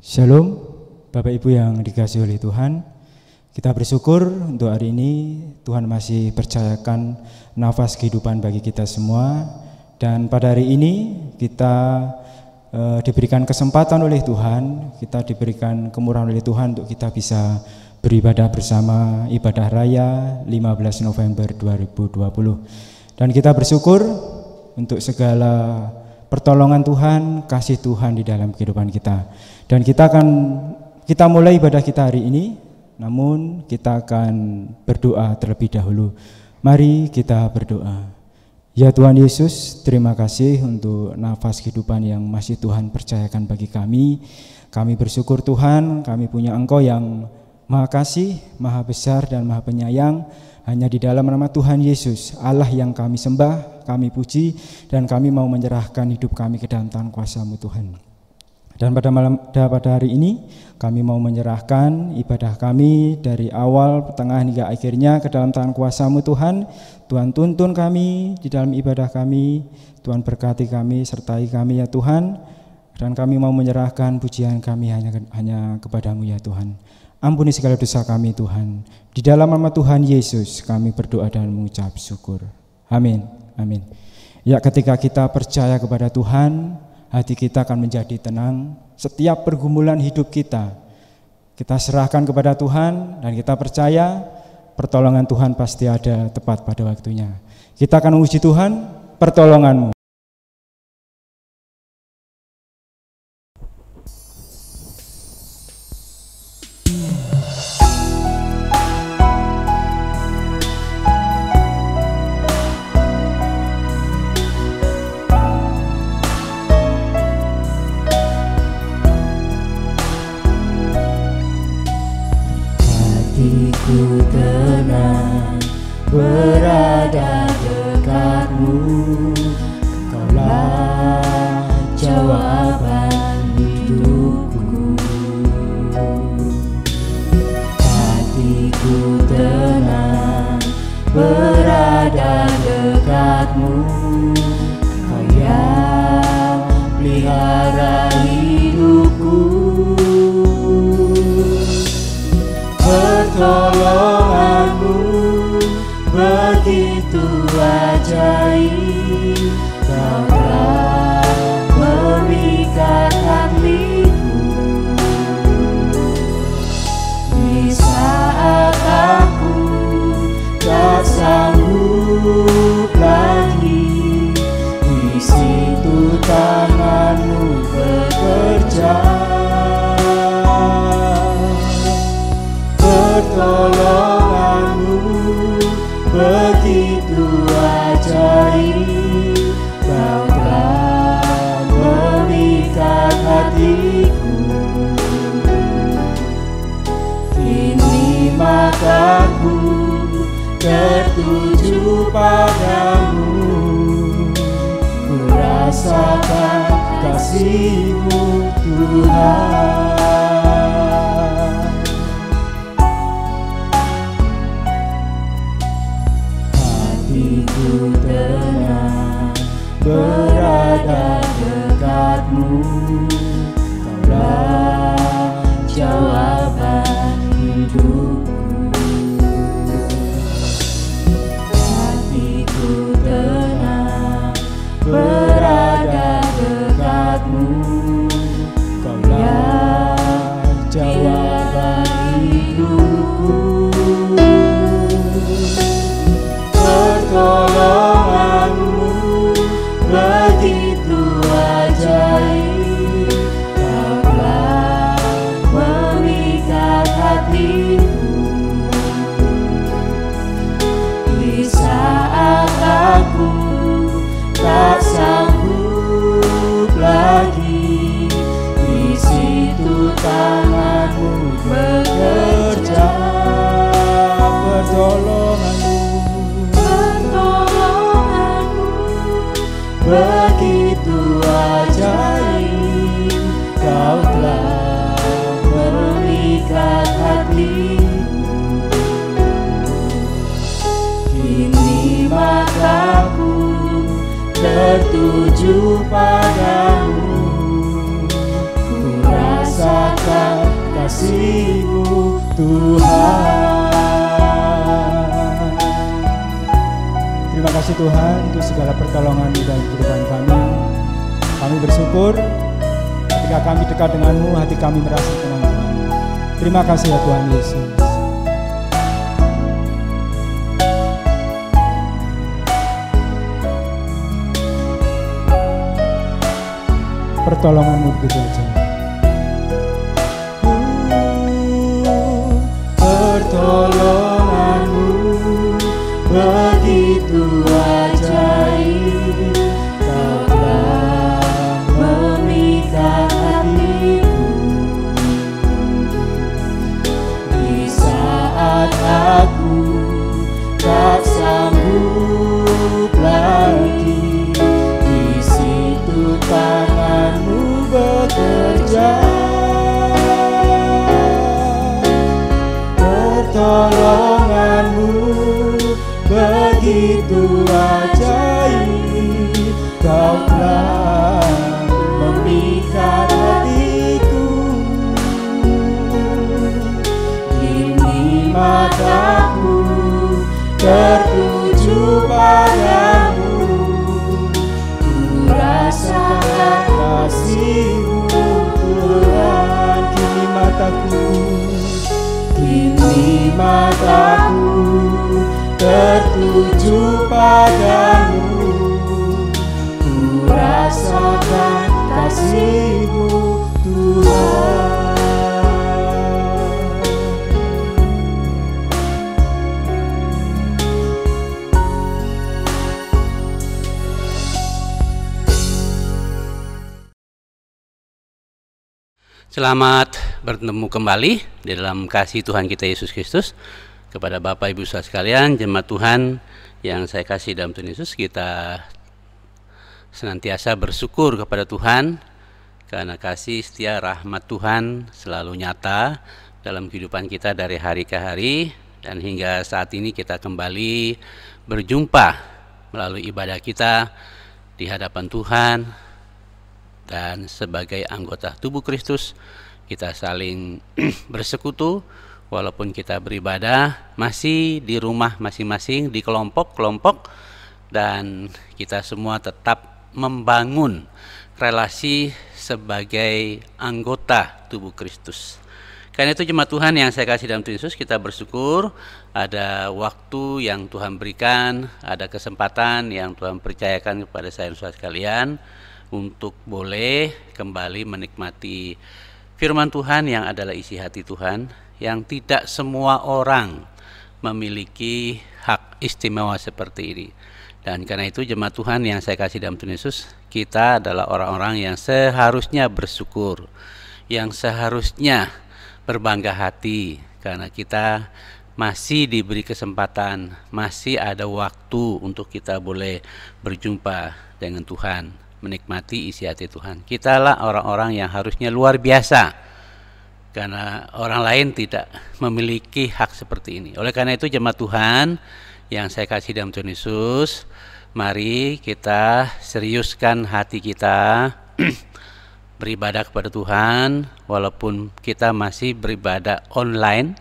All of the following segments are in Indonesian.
Shalom, Bapak Ibu yang dikasihi oleh Tuhan. Kita bersyukur untuk hari ini Tuhan masih percayakan nafas kehidupan bagi kita semua. Dan pada hari ini kita diberikan kesempatan oleh Tuhan, kita diberikan kemurahan oleh Tuhan untuk kita bisa beribadah bersama ibadah raya 15 November 2020. Dan kita bersyukur untuk segala pertolongan Tuhan, kasih Tuhan di dalam kehidupan kita. Dan kita mulai ibadah kita hari ini, namun kita akan berdoa terlebih dahulu. Mari kita berdoa. Ya Tuhan Yesus, terima kasih untuk nafas kehidupan yang masih Tuhan percayakan bagi kami. Kami bersyukur Tuhan, kami punya Engkau yang Maha Kasih, Maha Besar dan Maha Penyayang. Hanya di dalam nama Tuhan Yesus, Allah yang kami sembah, kami puji, dan kami mau menyerahkan hidup kami ke dalam tangan kuasa-Mu Tuhan. Dan pada hari ini kami mau menyerahkan ibadah kami dari awal, pertengahan hingga akhirnya ke dalam tangan kuasa-Mu Tuhan. Tuhan tuntun kami di dalam ibadah kami, Tuhan berkati kami, sertai kami ya Tuhan. Dan kami mau menyerahkan pujian kami hanya kepada-Mu ya Tuhan. Ampuni segala dosa kami Tuhan. Di dalam nama Tuhan Yesus kami berdoa dan mengucap syukur. Amin. Amin. Ya, ketika kita percaya kepada Tuhan, hati kita akan menjadi tenang. Setiap pergumulan hidup kita serahkan kepada Tuhan, dan kita percaya pertolongan Tuhan pasti ada tepat pada waktunya. Kita akan memuji Tuhan, pertolongan-Mu. Hatiku tenang berada dekat-Mu, Engkaulah jawaban hidupku. Hatiku tenang berada dekat-Mu, Engkau yang pelihara hidupku. Pertolongan-Mu begitu ajaib, Kau telah memikat hatiku. Di saat aku tak sanggup lagi, di situ tangan-Mu bekerja. Pertolongan-Mu begitu ajaib, Kau telah memikat hatiku. Kini mataku tertuju padamu, ku rasakan kasih-Mu Tuhan. Hatiku tenang berada dekat-Mu, Kaulah jawaban hidupku. Hatiku tenang berada dekat-Mu, Kaulah jawaban hidupku. Pertolongan-Mu begitu ajaib, Kau telah memikat hatiku. Di saat aku tak sanggup lagi, di situ tangan-Mu bekerja. Begitu ajaib, Kau telah memikat hatiku. Kini mataku tertuju padamu, ku rasa kasih-Mu Tuhan. Terima kasih Tuhan untuk segala pertolongan dalam kehidupan kami. Kami bersyukur ketika kami dekat dengan-Mu, hati kami merasa tenang Tuhan. Terima kasih ya Tuhan Yesus. Pertolongan-Mu begitu aja. Pertolongan-Mu begitu ajaib, Kau telah memikat hatiku. Di saat aku tak sanggup lagi, di situ tangan-Mu bekerja. Pertolongan-Mu begitu ajaib, Kau telah memikat hatiku. Kini mataku tertuju padamu, ku rasakan kasih-Mu Tuhan. Kini mataku tertuju padamu, ku rasakan kasih-Mu Tuhan. Selamat bertemu kembali di dalam kasih Tuhan kita Yesus Kristus. Kepada Bapak Ibu saudara sekalian, jemaat Tuhan yang saya kasih dalam Tuhan Yesus, kita senantiasa bersyukur kepada Tuhan karena kasih setia rahmat Tuhan selalu nyata dalam kehidupan kita dari hari ke hari, dan hingga saat ini kita kembali berjumpa melalui ibadah kita di hadapan Tuhan. Dan sebagai anggota tubuh Kristus, kita saling bersekutu walaupun kita beribadah masih di rumah masing-masing, di kelompok-kelompok, dan kita semua tetap membangun relasi sebagai anggota tubuh Kristus. Karena itu jemaat Tuhan yang saya kasih dalam Tuhan Yesus, kita bersyukur ada waktu yang Tuhan berikan, ada kesempatan yang Tuhan percayakan kepada saya dan saudara sekalian untuk boleh kembali menikmati firman Tuhan yang adalah isi hati Tuhan, yang tidak semua orang memiliki hak istimewa seperti ini. Dan karena itu jemaat Tuhan yang saya kasih dalam Tuhan Yesus, kita adalah orang-orang yang seharusnya bersyukur, yang seharusnya berbangga hati, karena kita masih diberi kesempatan, masih ada waktu untuk kita boleh berjumpa dengan Tuhan, menikmati isi hati Tuhan. Kitalah orang-orang yang harusnya luar biasa, karena orang lain tidak memiliki hak seperti ini. Oleh karena itu jemaat Tuhan yang saya kasih dalam Tuhan Yesus, mari kita seriuskan hati kita beribadah kepada Tuhan, walaupun kita masih beribadah online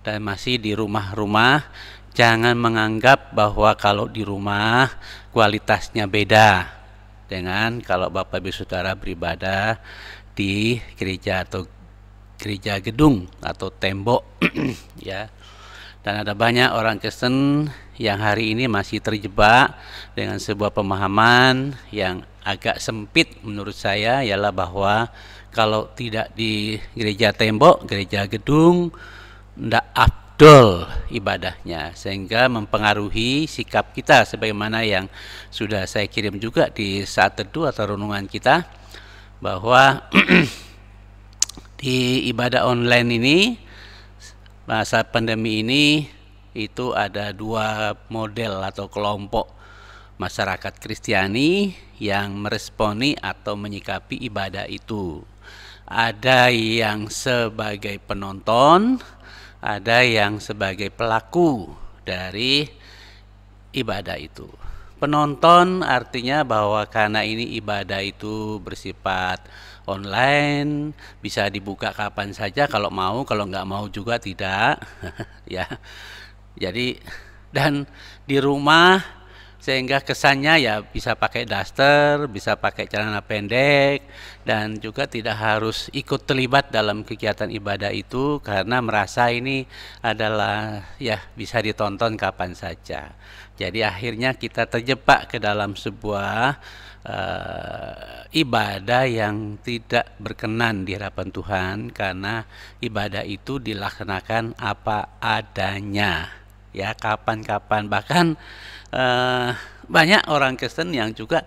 dan masih di rumah-rumah. Jangan menganggap bahwa kalau di rumah kualitasnya beda dengan kalau Bapak Ibu Saudara beribadah di gereja atau gereja gedung atau tembok ya. Dan ada banyak orang Kristen yang hari ini masih terjebak dengan sebuah pemahaman yang agak sempit menurut saya, ialah bahwa kalau tidak di gereja tembok, gereja gedung, tidak afdol ibadahnya, sehingga mempengaruhi sikap kita, sebagaimana yang sudah saya kirim juga di saat teduh atau renungan kita, bahwa di ibadah online ini, masa pandemi ini, itu ada dua model atau kelompok masyarakat Kristiani yang meresponi atau menyikapi ibadah itu. Ada yang sebagai penonton, ada yang sebagai pelaku dari ibadah itu. Penonton artinya bahwa karena ini ibadah itu bersifat online, bisa dibuka kapan saja kalau mau, kalau nggak mau juga tidak. Ya, jadi dan di rumah sehingga kesannya ya bisa pakai daster, bisa pakai celana pendek, dan juga tidak harus ikut terlibat dalam kegiatan ibadah itu karena merasa ini adalah ya bisa ditonton kapan saja. Jadi akhirnya kita terjebak ke dalam sebuah ibadah yang tidak berkenan di hadapan Tuhan, karena ibadah itu dilaksanakan apa adanya, ya kapan-kapan. Bahkan banyak orang Kristen yang juga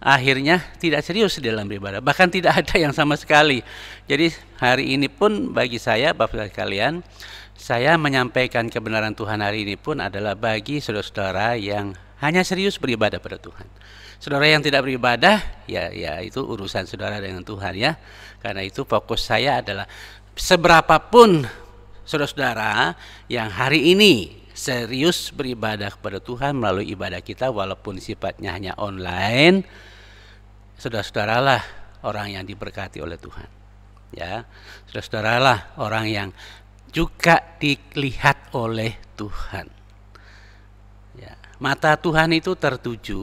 akhirnya tidak serius dalam beribadah, bahkan tidak ada yang sama sekali. Jadi hari ini pun bagi saya, Bapak sekalian, saya menyampaikan kebenaran Tuhan hari ini pun adalah bagi saudara-saudara yang hanya serius beribadah pada Tuhan. Saudara yang tidak beribadah, ya itu urusan saudara dengan Tuhan ya. Karena itu fokus saya adalah seberapapun saudara-saudara yang hari ini serius beribadah kepada Tuhan melalui ibadah kita, walaupun sifatnya hanya online, saudara-saudaralah orang yang diberkati oleh Tuhan. Ya, saudara-saudaralah orang yang juga dilihat oleh Tuhan. Ya, mata Tuhan itu tertuju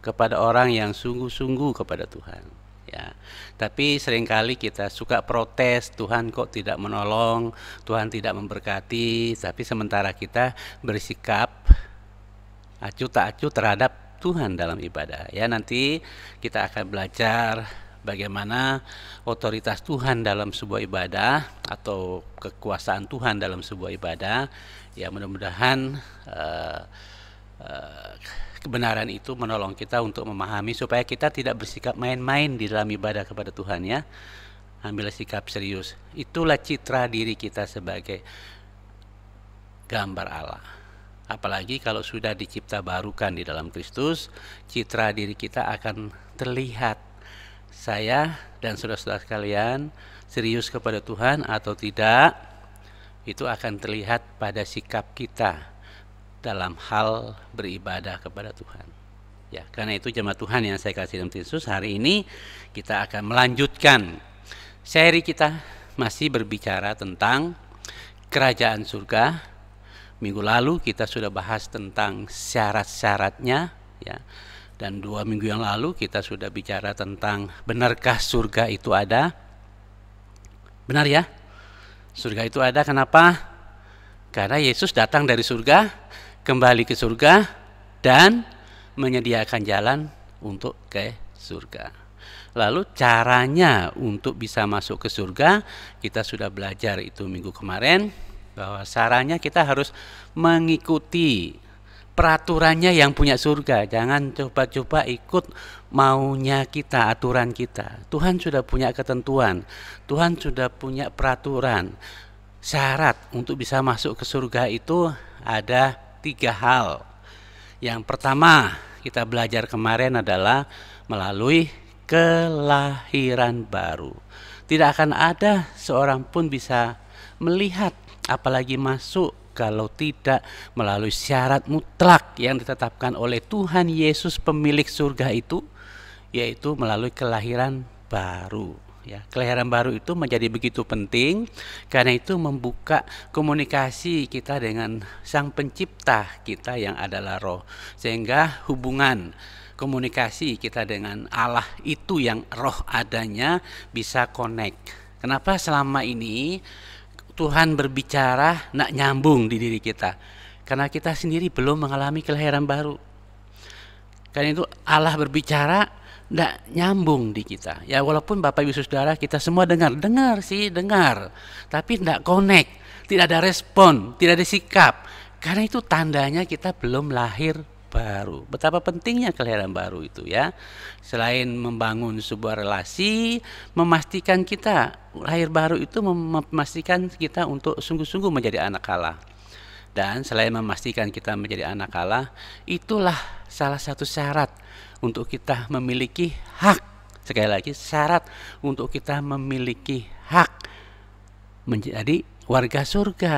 kepada orang yang sungguh-sungguh kepada Tuhan. Ya, tapi seringkali kita suka protes, Tuhan kok tidak menolong, Tuhan tidak memberkati, tapi sementara kita bersikap acuh tak acuh terhadap Tuhan dalam ibadah. Ya, nanti kita akan belajar bagaimana otoritas Tuhan dalam sebuah ibadah atau kekuasaan Tuhan dalam sebuah ibadah. Ya, mudah-mudahan kebenaran itu menolong kita untuk memahami supaya kita tidak bersikap main-main di dalam ibadah kepada Tuhan ya. Ambil sikap serius. Itulah citra diri kita sebagai gambar Allah. Apalagi kalau sudah dicipta barukan di dalam Kristus, citra diri kita akan terlihat. Saya dan saudara-saudara sekalian serius kepada Tuhan atau tidak, itu akan terlihat pada sikap kita dalam hal beribadah kepada Tuhan. Ya, karena itu jemaat Tuhan yang saya kasih dalam Yesus, hari ini kita akan melanjutkan seri kita masih berbicara tentang kerajaan surga. Minggu lalu kita sudah bahas tentang syarat-syaratnya, ya. Dan 2 minggu yang lalu kita sudah bicara tentang benarkah surga itu ada? Benar ya? Surga itu ada, kenapa? Karena Yesus datang dari surga, kembali ke surga, dan menyediakan jalan untuk ke surga. Lalu caranya untuk bisa masuk ke surga, kita sudah belajar itu minggu kemarin, bahwa caranya kita harus mengikuti peraturannya yang punya surga. Jangan coba-coba ikut maunya kita, aturan kita. Tuhan sudah punya ketentuan, Tuhan sudah punya peraturan. Syarat untuk bisa masuk ke surga itu ada 3 hal. Yang pertama kita belajar kemarin adalah melalui kelahiran baru. Tidak akan ada seorang pun bisa melihat apalagi masuk kalau tidak melalui syarat mutlak yang ditetapkan oleh Tuhan Yesus pemilik surga itu, yaitu melalui kelahiran baru. Ya, kelahiran baru itu menjadi begitu penting karena itu membuka komunikasi kita dengan Sang Pencipta kita yang adalah Roh, sehingga hubungan komunikasi kita dengan Allah itu yang Roh adanya bisa connect. Kenapa selama ini Tuhan berbicara nak nyambung di diri kita? Karena kita sendiri belum mengalami kelahiran baru. Karena itu Allah berbicara tidak nyambung di kita. Ya, walaupun Bapak Ibu Saudara kita semua dengar, tapi tidak connect, tidak ada respon, tidak ada sikap. Karena itu tandanya kita belum lahir baru. Betapa pentingnya kelahiran baru itu ya. Selain membangun sebuah relasi, memastikan kita lahir baru itu memastikan kita untuk sungguh-sungguh menjadi anak Allah. Dan selain memastikan kita menjadi anak Allah, itulah salah satu syarat untuk kita memiliki hak. Sekali lagi, syarat untuk kita memiliki hak menjadi warga surga.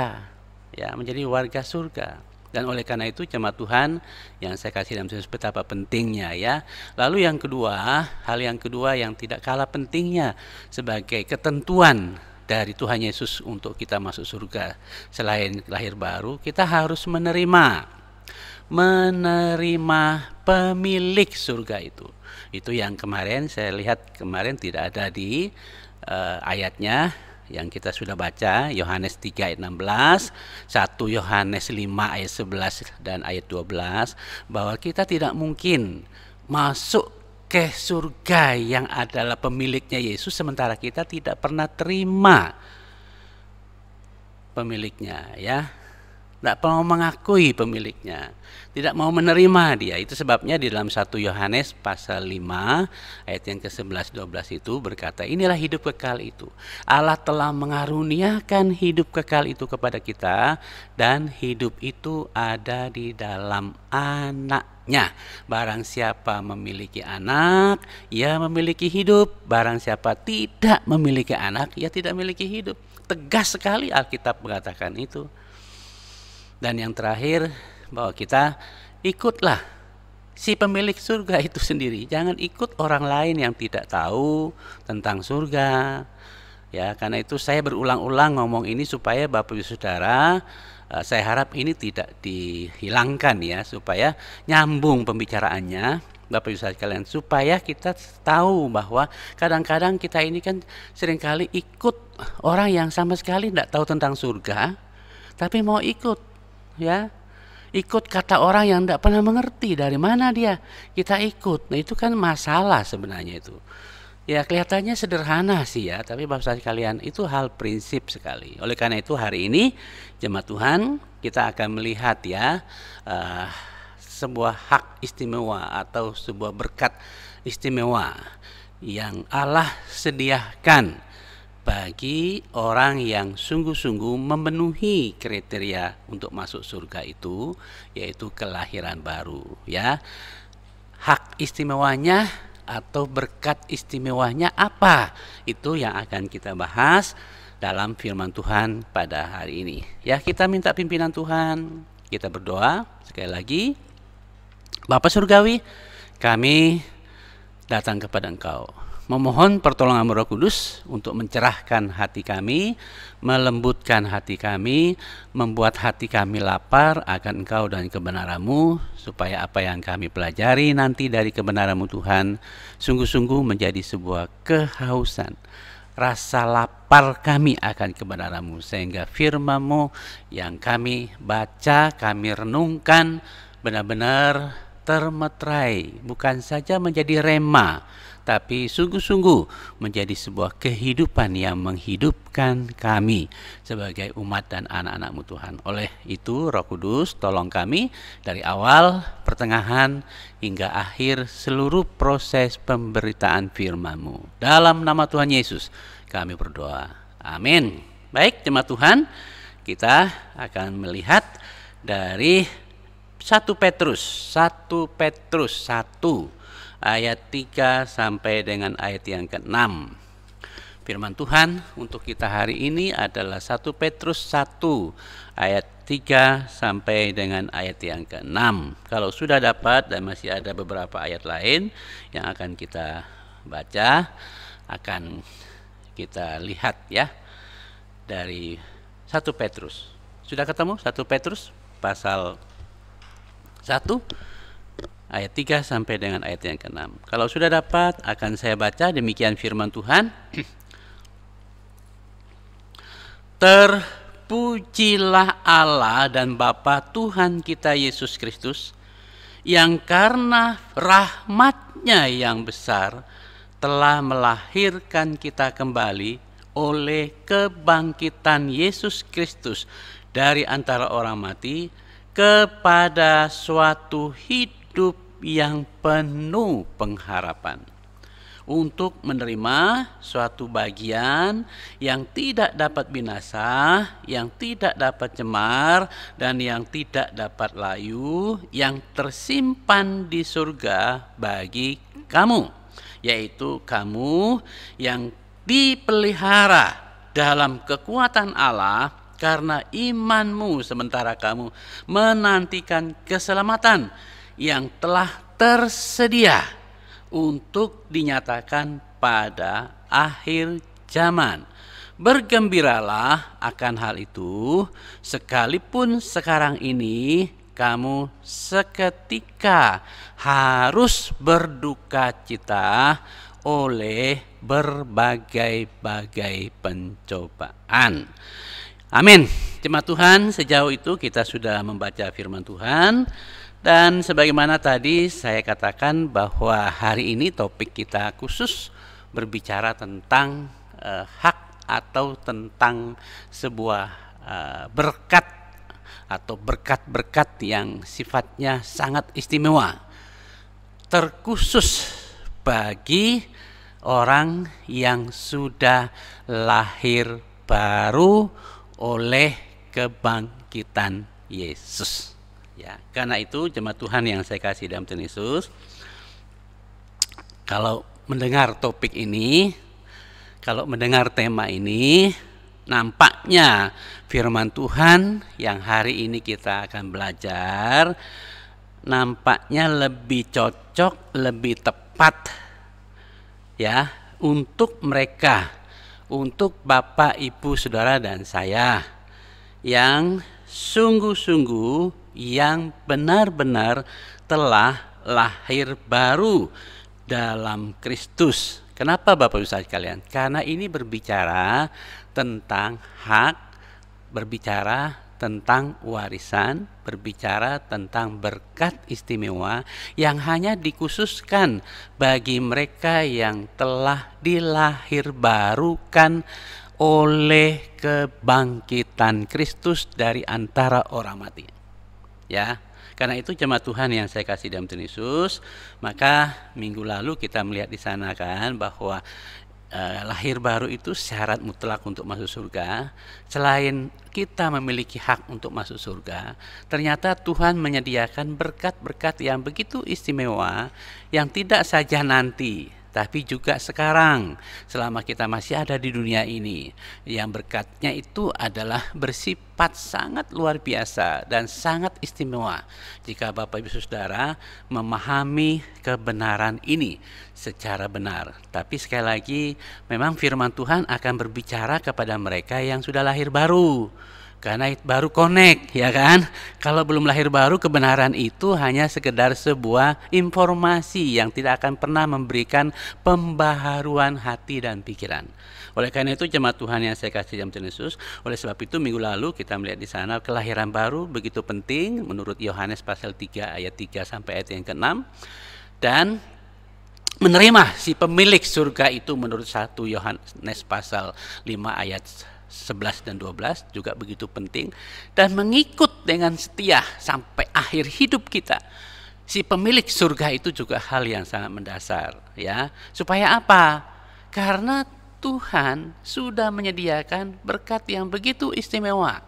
Ya, menjadi warga surga. Dan oleh karena itu jemaat Tuhan yang saya kasih dalam Yesus, betapa pentingnya ya. Lalu yang kedua, hal yang kedua yang tidak kalah pentingnya sebagai ketentuan dari Tuhan Yesus untuk kita masuk surga selain lahir baru, kita harus menerima pemilik surga itu. Itu yang kemarin saya lihat tidak ada di ayatnya yang kita sudah baca, Yohanes 3 ayat 16, 1 Yohanes 5 ayat 11 dan ayat 12, bahwa kita tidak mungkin masuk ke surga yang adalah pemiliknya Yesus sementara kita tidak pernah terima pemiliknya ya. Tidak mau mengakui pemiliknya, tidak mau menerima dia. Itu sebabnya di dalam 1 Yohanes pasal 5 ayat yang ke-11 12 itu berkata, inilah hidup kekal itu, Allah telah mengaruniakan hidup kekal itu kepada kita, dan hidup itu ada di dalam Anaknya. Barang siapa memiliki anak, ia memiliki hidup. Barang siapa tidak memiliki anak, ia tidak memiliki hidup. Tegas sekali Alkitab mengatakan itu. Dan yang terakhir, bahwa kita ikutlah si pemilik surga itu sendiri. Jangan ikut orang lain yang tidak tahu tentang surga. Ya, karena itu saya berulang-ulang ngomong ini supaya Bapak Ibu Saudara, saya harap ini tidak dihilangkan ya, supaya nyambung pembicaraannya Bapak Ibu sekalian, supaya kita tahu bahwa kadang-kadang kita ini kan seringkali ikut orang yang sama sekali tidak tahu tentang surga, tapi mau ikut. Ya, ikut kata orang yang tidak pernah mengerti dari mana dia, kita ikut. Nah itu kan masalah sebenarnya itu. Ya kelihatannya sederhana sih ya, tapi Bapak sekalian itu hal prinsip sekali. Oleh karena itu hari ini jemaat Tuhan kita akan melihat ya sebuah hak istimewa atau sebuah berkat istimewa yang Allah sediakan bagi orang yang sungguh-sungguh memenuhi kriteria untuk masuk surga itu, yaitu kelahiran baru ya. Hak istimewanya atau berkat istimewanya apa? Itu yang akan kita bahas dalam firman Tuhan pada hari ini. Ya, kita minta pimpinan Tuhan, kita berdoa sekali lagi. Bapa Surgawi, kami datang kepada Engkau, memohon pertolongan Roh Kudus untuk mencerahkan hati kami, melembutkan hati kami, membuat hati kami lapar akan Engkau dan kebenaran-Mu, supaya apa yang kami pelajari nanti dari kebenaran-Mu Tuhan sungguh-sungguh menjadi sebuah kehausan, rasa lapar kami akan kebenaran-Mu, sehingga firman-Mu yang kami baca, kami renungkan benar-benar termeterai, bukan saja menjadi rema, tapi sungguh-sungguh menjadi sebuah kehidupan yang menghidupkan kami sebagai umat dan anak-anak-Mu Tuhan. Oleh itu Roh Kudus tolong kami dari awal, pertengahan, hingga akhir seluruh proses pemberitaan firman-Mu. Dalam nama Tuhan Yesus kami berdoa. Amin. Baik jemaat Tuhan, kita akan melihat dari 1 Petrus 1 ayat 3 sampai dengan ayat yang ke-6. Firman Tuhan untuk kita hari ini adalah 1 Petrus 1 ayat 3 sampai dengan ayat yang ke-6. Kalau sudah dapat dan masih ada beberapa ayat lain yang akan kita baca, akan kita lihat ya dari 1 Petrus. Sudah ketemu 1 Petrus pasal 1 ayat 3 sampai dengan ayat yang ke-6. Kalau sudah dapat akan saya baca demikian firman Tuhan. Terpujilah Allah dan Bapa Tuhan kita Yesus Kristus, yang karena rahmat-Nya yang besar telah melahirkan kita kembali oleh kebangkitan Yesus Kristus dari antara orang mati kepada suatu hidup yang penuh pengharapan, untuk menerima suatu bagian yang tidak dapat binasa, yang tidak dapat cemar, dan yang tidak dapat layu, yang tersimpan di surga bagi kamu, yaitu kamu yang dipelihara dalam kekuatan Allah karena imanmu, sementara kamu menantikan keselamatan yang telah tersedia untuk dinyatakan pada akhir zaman. Bergembiralah akan hal itu, sekalipun sekarang ini kamu seketika harus berduka cita oleh berbagai-bagai pencobaan. Amin. Jemaat Tuhan, sejauh itu kita sudah membaca firman Tuhan. Dan sebagaimana tadi saya katakan bahwa hari ini topik kita khusus berbicara tentang hak atau tentang sebuah berkat atau berkat-berkat yang sifatnya sangat istimewa, terkhusus bagi orang yang sudah lahir baru oleh kebangkitan Yesus. Ya, karena itu jemaat Tuhan yang saya kasih dalam Tuhan Yesus, kalau mendengar topik ini, kalau mendengar tema ini, nampaknya firman Tuhan yang hari ini kita akan belajar nampaknya lebih cocok, lebih tepat ya untuk mereka, untuk Bapak, Ibu, Saudara dan saya yang sungguh-sungguh, yang benar-benar telah lahir baru dalam Kristus. Kenapa Bapak Ibu sekalian? Karena ini berbicara tentang hak, berbicara tentang warisan, berbicara tentang berkat istimewa yang hanya dikhususkan bagi mereka yang telah dilahirbarukan oleh kebangkitan Kristus dari antara orang mati. Ya. Karena itu jemaat Tuhan yang saya kasih dalam Tuhan Yesus, maka minggu lalu kita melihat di sana kan bahwa lahir baru itu syarat mutlak untuk masuk surga. Selain kita memiliki hak untuk masuk surga, ternyata Tuhan menyediakan berkat-berkat yang begitu istimewa yang tidak saja nanti, tapi juga sekarang selama kita masih ada di dunia ini. Yang berkatnya itu adalah bersifat sangat luar biasa dan sangat istimewa jika Bapak Ibu Saudara memahami kebenaran ini secara benar. Tapi sekali lagi memang firman Tuhan akan berbicara kepada mereka yang sudah lahir baru. Karena baru connect, ya kan? Kalau belum lahir baru, kebenaran itu hanya sekedar sebuah informasi yang tidak akan pernah memberikan pembaharuan hati dan pikiran. Oleh karena itu jemaat Tuhan yang saya kasih dalam Tuhan Yesus, oleh sebab itu minggu lalu kita melihat di sana kelahiran baru begitu penting menurut Yohanes pasal 3 ayat 3 sampai ayat yang ke-6. Dan menerima si pemilik surga itu menurut 1 Yohanes pasal 5 ayat 11 dan 12 juga begitu penting, dan mengikut dengan setia sampai akhir hidup kita. Si pemilik surga itu juga hal yang sangat mendasar ya. Supaya apa? Karena Tuhan sudah menyediakan berkat yang begitu istimewa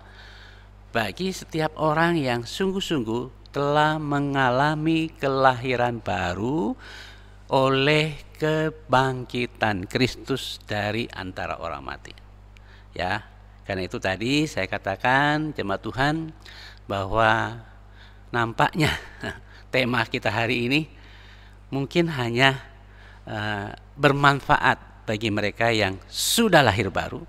bagi setiap orang yang sungguh-sungguh telah mengalami kelahiran baru oleh kebangkitan Kristus dari antara orang mati. Ya, karena itu tadi saya katakan jemaat Tuhan bahwa nampaknya tema kita hari ini mungkin hanya bermanfaat bagi mereka yang sudah lahir baru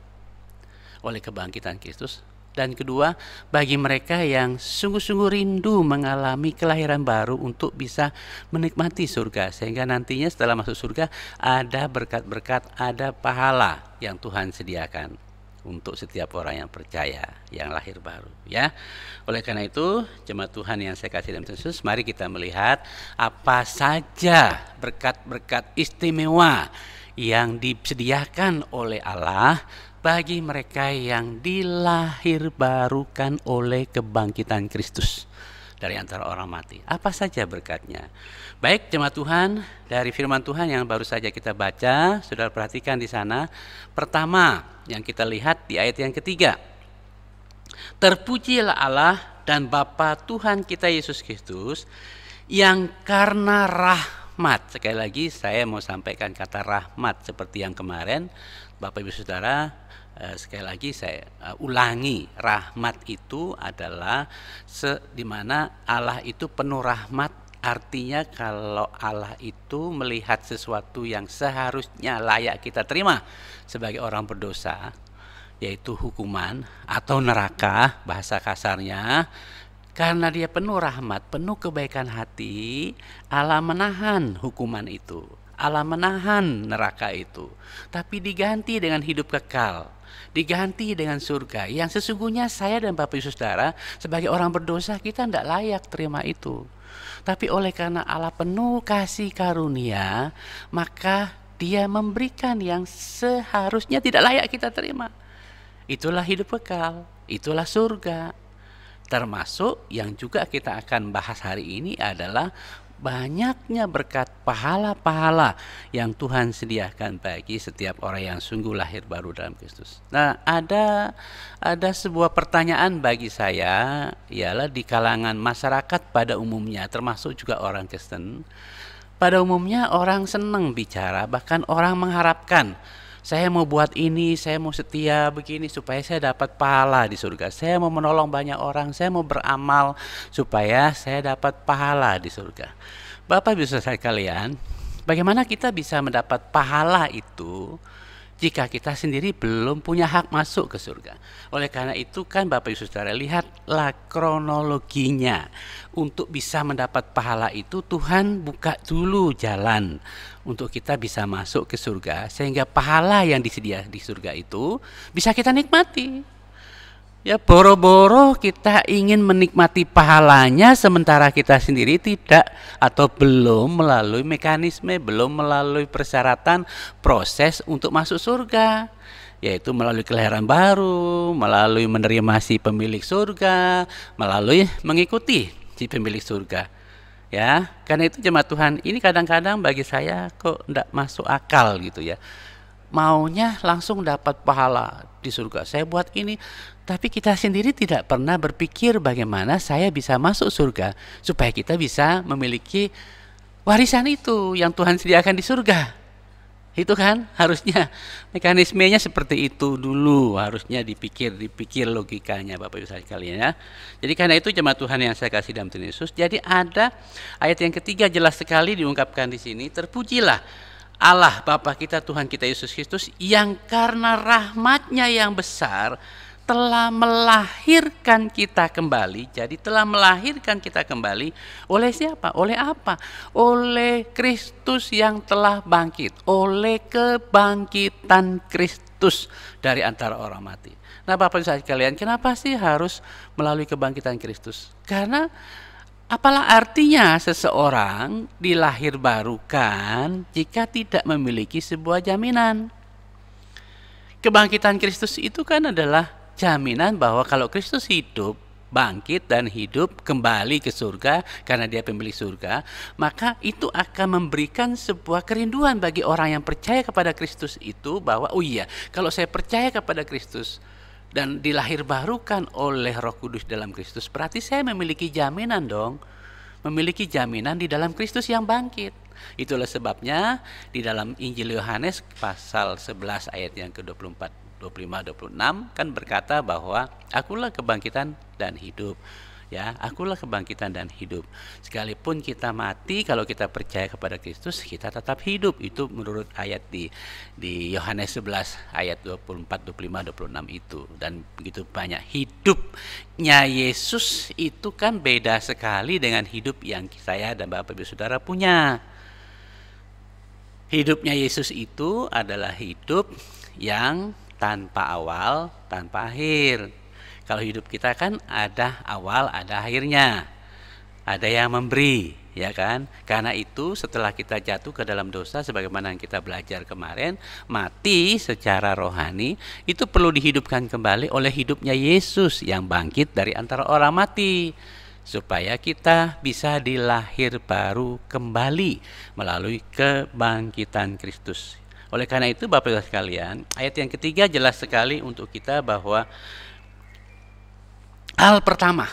oleh kebangkitan Kristus, dan kedua bagi mereka yang sungguh-sungguh rindu mengalami kelahiran baru untuk bisa menikmati surga, sehingga nantinya setelah masuk surga ada berkat-berkat, ada pahala yang Tuhan sediakan untuk setiap orang yang percaya, yang lahir baru ya. Oleh karena itu jemaat Tuhan yang saya kasih dalam Tuhan Yesus, mari kita melihat apa saja berkat-berkat istimewa yang disediakan oleh Allah bagi mereka yang dilahirbarukan oleh kebangkitan Kristus dari antara orang mati. Apa saja berkatnya? Baik jemaat Tuhan, dari firman Tuhan yang baru saja kita baca, saudara perhatikan di sana. Pertama yang kita lihat di ayat yang ketiga. Terpujilah Allah dan Bapa Tuhan kita Yesus Kristus yang karena rahmat, sekali lagi saya mau sampaikan kata rahmat seperti yang kemarin, Bapak Ibu Saudara, Sekali lagi saya ulangi, rahmat itu adalah di mana Allah itu penuh rahmat. Artinya kalau Allah itu melihat sesuatu yang seharusnya layak kita terima sebagai orang berdosa, yaitu hukuman atau neraka bahasa kasarnya, karena dia penuh rahmat, penuh kebaikan hati, Allah menahan hukuman itu, Allah menahan neraka itu, tapi diganti dengan hidup kekal, diganti dengan surga yang sesungguhnya saya dan Bapak Ibu Saudara sebagai orang berdosa kita tidak layak terima itu. Tapi oleh karena Allah penuh kasih karunia, maka dia memberikan yang seharusnya tidak layak kita terima. Itulah hidup kekal, itulah surga. Termasuk yang juga kita akan bahas hari ini adalah banyaknya berkat pahala-pahala yang Tuhan sediakan bagi setiap orang yang sungguh lahir baru dalam Kristus. Nah, ada sebuah pertanyaan bagi saya, ialah di kalangan masyarakat pada umumnya, termasuk juga orang Kristen. Pada umumnya orang senang bicara, bahkan orang mengharapkan, saya mau buat ini, saya mau setia begini supaya saya dapat pahala di surga. Saya mau menolong banyak orang, saya mau beramal supaya saya dapat pahala di surga. Bapak Ibu Saudara sekalian, bagaimana kita bisa mendapat pahala itu jika kita sendiri belum punya hak masuk ke surga? Oleh karena itu kan Bapak Ibu Saudara, lihatlah kronologinya. Untuk bisa mendapat pahala itu Tuhan buka dulu jalan untuk kita bisa masuk ke surga, sehingga pahala yang disedia di surga itu bisa kita nikmati. Ya, boro-boro kita ingin menikmati pahalanya sementara kita sendiri tidak atau belum melalui mekanisme, belum melalui persyaratan proses untuk masuk surga, yaitu melalui kelahiran baru, melalui menerima si pemilik surga, melalui mengikuti si pemilik surga. Ya, karena itu jemaat Tuhan, ini kadang-kadang bagi saya kok tidak masuk akal gitu ya. Maunya langsung dapat pahala di surga, saya buat ini, tapi kita sendiri tidak pernah berpikir bagaimana saya bisa masuk surga supaya kita bisa memiliki warisan itu yang Tuhan sediakan di surga. Itu kan harusnya mekanismenya seperti itu dulu, harusnya dipikir logikanya Bapak Ibu sekalian ya. Jadi karena itu jemaat Tuhan yang saya kasih dalam Tuhan Yesus, jadi ada ayat yang ketiga jelas sekali diungkapkan di sini, terpujilah Allah Bapa kita Tuhan kita Yesus Kristus yang karena rahmat-Nya yang besar telah melahirkan kita kembali. Jadi telah melahirkan kita kembali oleh siapa? Oleh apa? Oleh Kristus yang telah bangkit, oleh kebangkitan Kristus dari antara orang mati. Nah Bapak Ibu sekalian, kenapa sih harus melalui kebangkitan Kristus? Karena apalah artinya seseorang dilahir barukan jika tidak memiliki sebuah jaminan? Kebangkitan Kristus itu kan adalah jaminan bahwa kalau Kristus hidup, bangkit dan hidup kembali ke surga karena dia pemilik surga, maka itu akan memberikan sebuah kerinduan bagi orang yang percaya kepada Kristus itu bahwa oh iya, kalau saya percaya kepada Kristus dan dilahir barukan oleh Roh Kudus dalam Kristus, berarti saya memiliki jaminan dong, memiliki jaminan di dalam Kristus yang bangkit. Itulah sebabnya di dalam Injil Yohanes pasal 11 ayat yang ke-24 25-26 kan berkata bahwa akulah kebangkitan dan hidup. Ya, akulah kebangkitan dan hidup. Sekalipun kita mati, kalau kita percaya kepada Kristus, kita tetap hidup. Itu menurut ayat di Yohanes 11 ayat 24, 25, 26 itu. Dan begitu banyak hidupnya Yesus itu kan beda sekali dengan hidup yang saya dan Bapak Ibu Saudara punya. Hidupnya Yesus itu adalah hidup yang tanpa awal, tanpa akhir. Kalau hidup kita kan ada awal, ada akhirnya. Ada yang memberi, ya kan? Karena itu setelah kita jatuh ke dalam dosa, sebagaimana yang kita belajar kemarin, mati secara rohani, itu perlu dihidupkan kembali oleh hidupnya Yesus yang bangkit dari antara orang mati. Supaya kita bisa dilahir baru kembali melalui kebangkitan Kristus. Oleh karena itu Bapak Ibu sekalian, ayat yang ketiga jelas sekali untuk kita bahwa hal pertama,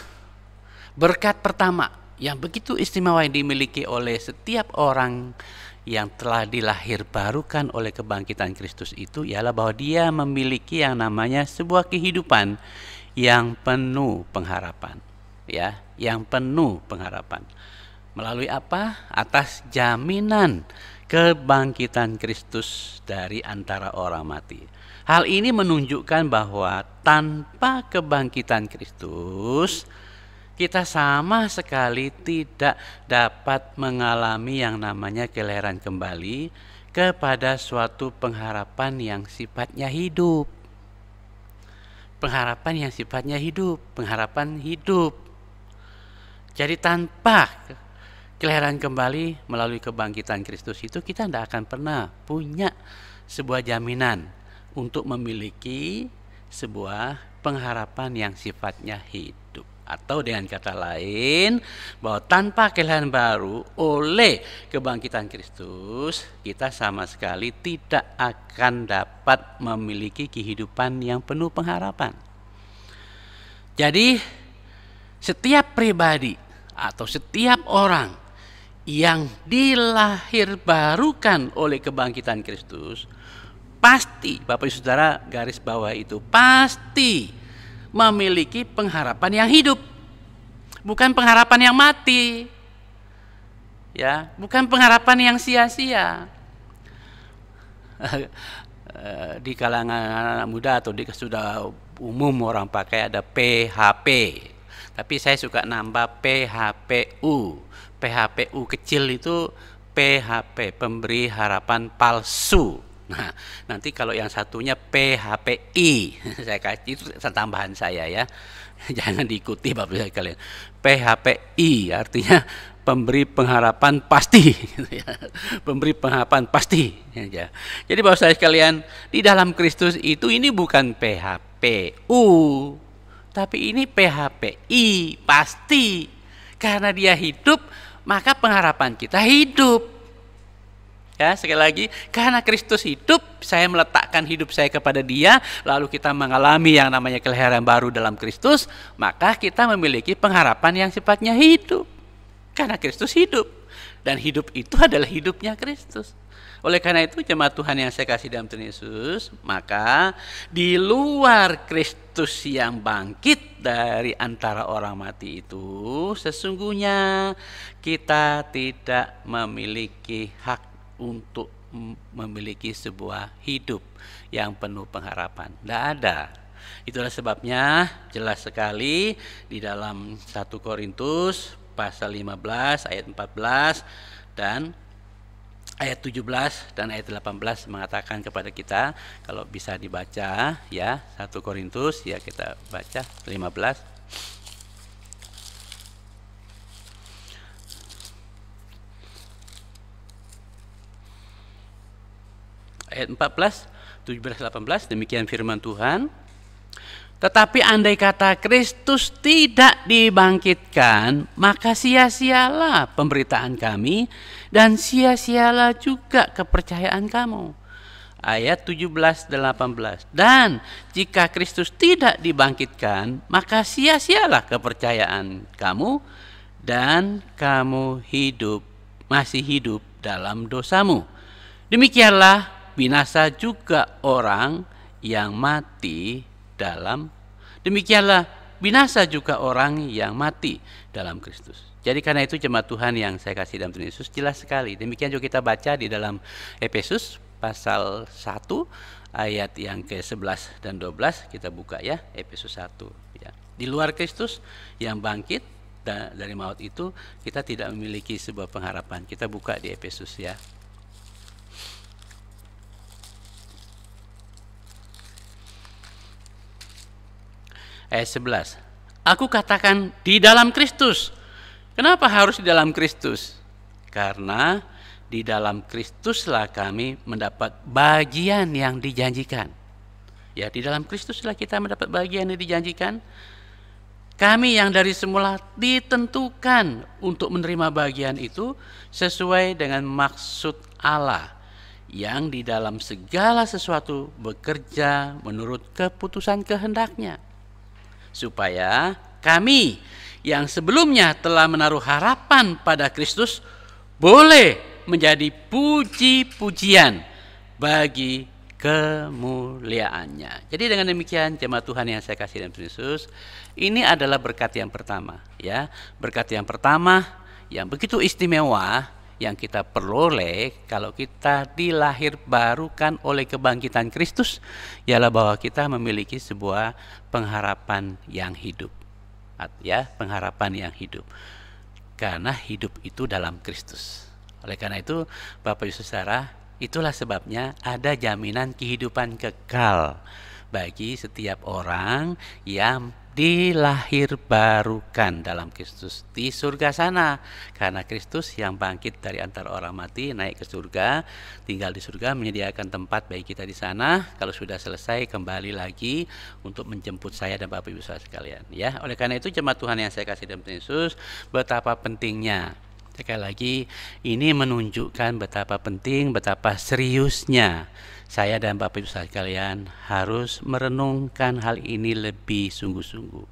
berkat pertama yang begitu istimewa yang dimiliki oleh setiap orang yang telah dilahirbarukan oleh kebangkitan Kristus itu ialah bahwa dia memiliki yang namanya sebuah kehidupan yang penuh pengharapan, ya, yang penuh pengharapan. Melalui apa? Atas jaminan kebangkitan Kristus dari antara orang mati. Hal ini menunjukkan bahwa tanpa kebangkitan Kristus, kita sama sekali tidak dapat mengalami yang namanya kelahiran kembali kepada suatu pengharapan yang sifatnya hidup. Pengharapan yang sifatnya hidup, pengharapan hidup. Jadi tanpa kelahiran kembali melalui kebangkitan Kristus itu, kita tidak akan pernah punya sebuah jaminan untuk memiliki sebuah pengharapan yang sifatnya hidup. Atau dengan kata lain, bahwa tanpa kelahiran baru oleh kebangkitan Kristus, kita sama sekali tidak akan dapat memiliki kehidupan yang penuh pengharapan. Jadi setiap pribadi atau setiap orang yang dilahirbarukan oleh kebangkitan Kristus, pasti, Bapak Ibu Saudara garis bawah itu, pasti memiliki pengharapan yang hidup, bukan pengharapan yang mati, ya, bukan pengharapan yang sia-sia. Di kalangan anak muda atau sudah umum orang pakai ada PHP, tapi saya suka nambah PHPU. PHPU kecil itu PHP, pemberi harapan palsu. Nah, nanti kalau yang satunya PHPI, saya kasih itu tambahan saya ya. Jangan diikuti Bapak Ibu sekalian. PHPI artinya pemberi pengharapan pasti, pemberi pengharapan pasti. Jadi Bapak Ibu sekalian, di dalam Kristus itu ini bukan PHPU, tapi ini PHPI pasti. Karena dia hidup, maka pengharapan kita hidup. Ya, sekali lagi, karena Kristus hidup, saya meletakkan hidup saya kepada Dia, lalu kita mengalami yang namanya kelahiran baru dalam Kristus, maka kita memiliki pengharapan yang sifatnya hidup. Karena Kristus hidup, dan hidup itu adalah hidupnya Kristus. Oleh karena itu, jemaat Tuhan yang saya kasih dalam Tuhan Yesus, maka di luar Kristus yang bangkit dari antara orang mati itu, sesungguhnya kita tidak memiliki hak untuk memiliki sebuah hidup yang penuh pengharapan. Tidak ada. Itulah sebabnya jelas sekali di dalam 1 Korintus pasal 15 ayat 14 dan ayat 17 dan ayat 18 mengatakan kepada kita, kalau bisa dibaca ya, 1 Korintus ya, kita baca 15. Ayat 14, 17, 18, demikian firman Tuhan. Tetapi andai kata Kristus tidak dibangkitkan, maka sia-sialah pemberitaan kami dan sia-sialah juga kepercayaan kamu. Ayat 17 dan 18. Dan jika Kristus tidak dibangkitkan, maka sia-sialah kepercayaan kamu dan kamu masih hidup dalam dosamu. Demikianlah binasa juga orang yang mati dalam Kristus. Jadi karena itu jemaat Tuhan yang saya kasih dalam Tuhan Yesus, jelas sekali. Demikian juga kita baca di dalam Efesus pasal 1 ayat yang ke-11 dan 12, kita buka ya, Efesus 1 ya. Di luar Kristus yang bangkit dari maut itu, kita tidak memiliki sebuah pengharapan. Kita buka di Efesus ya. Ayat 11. Aku katakan di dalam Kristus. Kenapa harus di dalam Kristus? Karena di dalam Kristuslah kami mendapat bagian yang dijanjikan. Ya, di dalam Kristuslah kita mendapat bagian yang dijanjikan. Kami yang dari semula ditentukan untuk menerima bagian itu sesuai dengan maksud Allah yang di dalam segala sesuatu bekerja menurut keputusan kehendak-Nya, supaya kami yang sebelumnya telah menaruh harapan pada Kristus boleh menjadi puji-pujian bagi kemuliaannya. Jadi dengan demikian jemaat Tuhan yang saya kasih dalam Yesus, ini adalah berkat yang pertama, ya. Berkat yang pertama yang begitu istimewa yang kita peroleh kalau kita dilahir barukan oleh kebangkitan Kristus, ialah bahwa kita memiliki sebuah pengharapan yang hidup. Ya, pengharapan yang hidup. Karena hidup itu dalam Kristus. Oleh karena itu, Bapak Ibu Saudara, itulah sebabnya ada jaminan kehidupan kekal bagi setiap orang yang dilahir barukan dalam Kristus di surga sana. Karena Kristus yang bangkit dari antara orang mati naik ke surga, tinggal di surga, menyediakan tempat bagi kita di sana. Kalau sudah selesai kembali lagi untuk menjemput saya dan Bapak Ibu saudara sekalian, ya. Oleh karena itu jemaat Tuhan yang saya kasih dalam Yesus, betapa pentingnya, sekali lagi, ini menunjukkan betapa penting, betapa seriusnya saya dan Bapak Ibu sekalian harus merenungkan hal ini lebih sungguh-sungguh.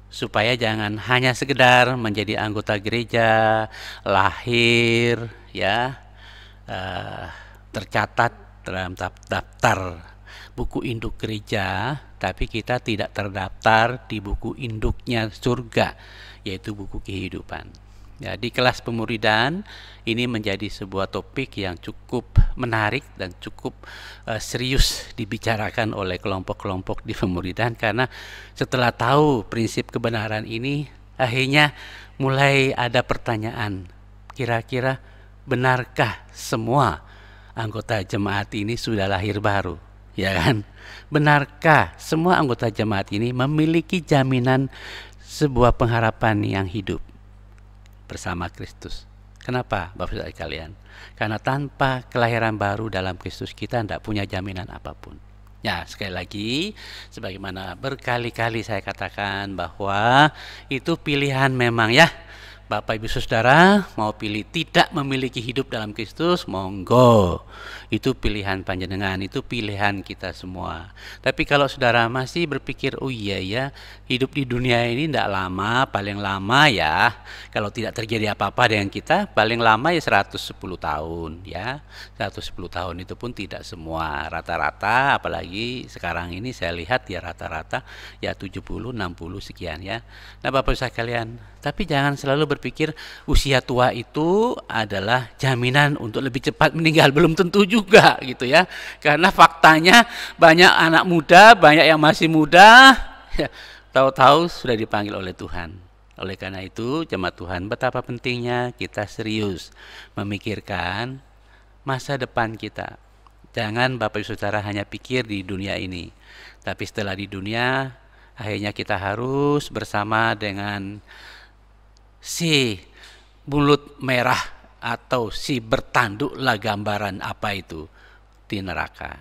Supaya jangan hanya sekedar menjadi anggota gereja, lahir, ya, tercatat dalam daftar buku induk gereja, tapi kita tidak terdaftar di buku induknya surga, yaitu buku kehidupan. Ya, di kelas pemuridan ini menjadi sebuah topik yang cukup menarik dan cukup serius dibicarakan oleh kelompok-kelompok di pemuridan, karena setelah tahu prinsip kebenaran ini, akhirnya mulai ada pertanyaan, kira-kira benarkah semua anggota jemaat ini sudah lahir baru? Ya kan? Benarkah semua anggota jemaat ini memiliki jaminan sebuah pengharapan yang hidup bersama Kristus? Kenapa Bapak Saudara sekalian? Karena tanpa kelahiran baru dalam Kristus kita tidak punya jaminan apapun. Ya, sekali lagi, sebagaimana berkali-kali saya katakan bahwa itu pilihan memang, ya. Bapak Ibu Saudara mau pilih tidak memiliki hidup dalam Kristus, monggo. Itu pilihan panjenengan, itu pilihan kita semua. Tapi kalau saudara masih berpikir, oh iya ya, hidup di dunia ini tidak lama, paling lama ya, kalau tidak terjadi apa-apa dengan kita, paling lama ya 110 tahun, ya. 110 tahun itu pun tidak semua, rata-rata, apalagi sekarang ini saya lihat ya rata-rata ya 70, 60 sekian, ya. Nah Bapak Ibu sekalian, tapi jangan selalu berpikir usia tua itu adalah jaminan untuk lebih cepat meninggal, belum tentu juga gitu ya. Karena faktanya banyak anak muda, banyak yang masih muda, ya, tahu-tahu sudah dipanggil oleh Tuhan. Oleh karena itu jemaat Tuhan, betapa pentingnya kita serius memikirkan masa depan kita. Jangan Bapak Ibu Saudara hanya pikir di dunia ini, tapi setelah di dunia akhirnya kita harus bersama dengan si mulut merah atau si bertanduklah gambaran apa itu di neraka,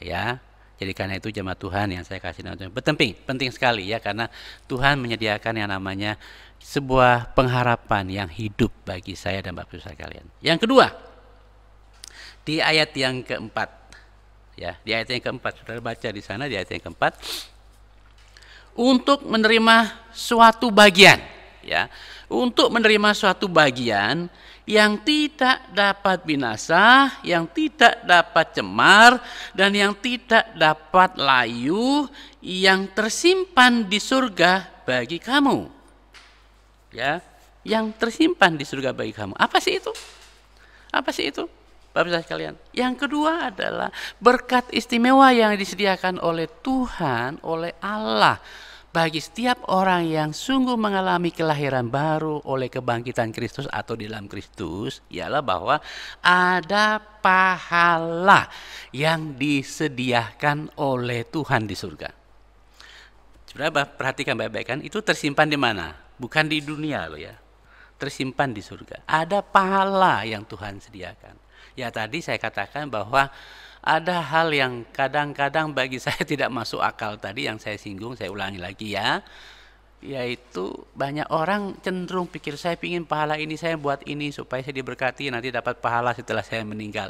ya. Jadi karena itu jemaat Tuhan yang saya kasih nama, penting sekali ya, karena Tuhan menyediakan yang namanya sebuah pengharapan yang hidup bagi saya dan Bapak Ibu sekalian. Yang kedua, di ayat yang keempat, ya, di ayat yang keempat, saudara baca di sana di ayat yang keempat, untuk menerima suatu bagian, ya, untuk menerima suatu bagian yang tidak dapat binasa, yang tidak dapat cemar, dan yang tidak dapat layu, yang tersimpan di surga bagi kamu. Ya, yang tersimpan di surga bagi kamu. Apa sih itu? Apa sih itu? Bapak sekalian, yang kedua adalah berkat istimewa yang disediakan oleh Tuhan, oleh Allah, bagi setiap orang yang sungguh mengalami kelahiran baru oleh kebangkitan Kristus atau di dalam Kristus, ialah bahwa ada pahala yang disediakan oleh Tuhan di surga. Saudara perhatikan baik-baik kan, itu tersimpan di mana? Bukan di dunia loh ya, tersimpan di surga. Ada pahala yang Tuhan sediakan. Ya tadi saya katakan bahwa ada hal yang kadang-kadang bagi saya tidak masuk akal tadi yang saya singgung, saya ulangi lagi ya. yaitu banyak orang cenderung pikir saya pingin pahala ini, saya buat ini supaya saya diberkati nanti dapat pahala setelah saya meninggal.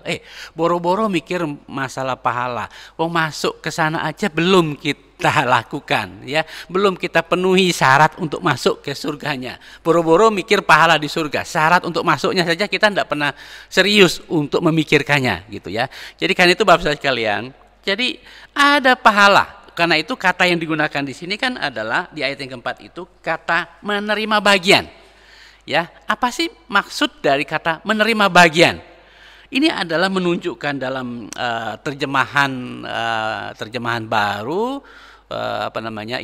Boro-boro mikir masalah pahala. Wong masuk ke sana aja belum kita lakukan, ya, belum kita penuhi syarat untuk masuk ke surganya. Boro-boro mikir pahala di surga, syarat untuk masuknya saja kita tidak pernah serius untuk memikirkannya, gitu ya. Jadi kan itu Bapak Saudara sekalian. Jadi ada pahala. Karena itu kata yang digunakan di sini kan adalah di ayat yang keempat itu kata menerima bagian. Ya, apa sih maksud dari kata menerima bagian? Ini adalah menunjukkan dalam terjemahan baru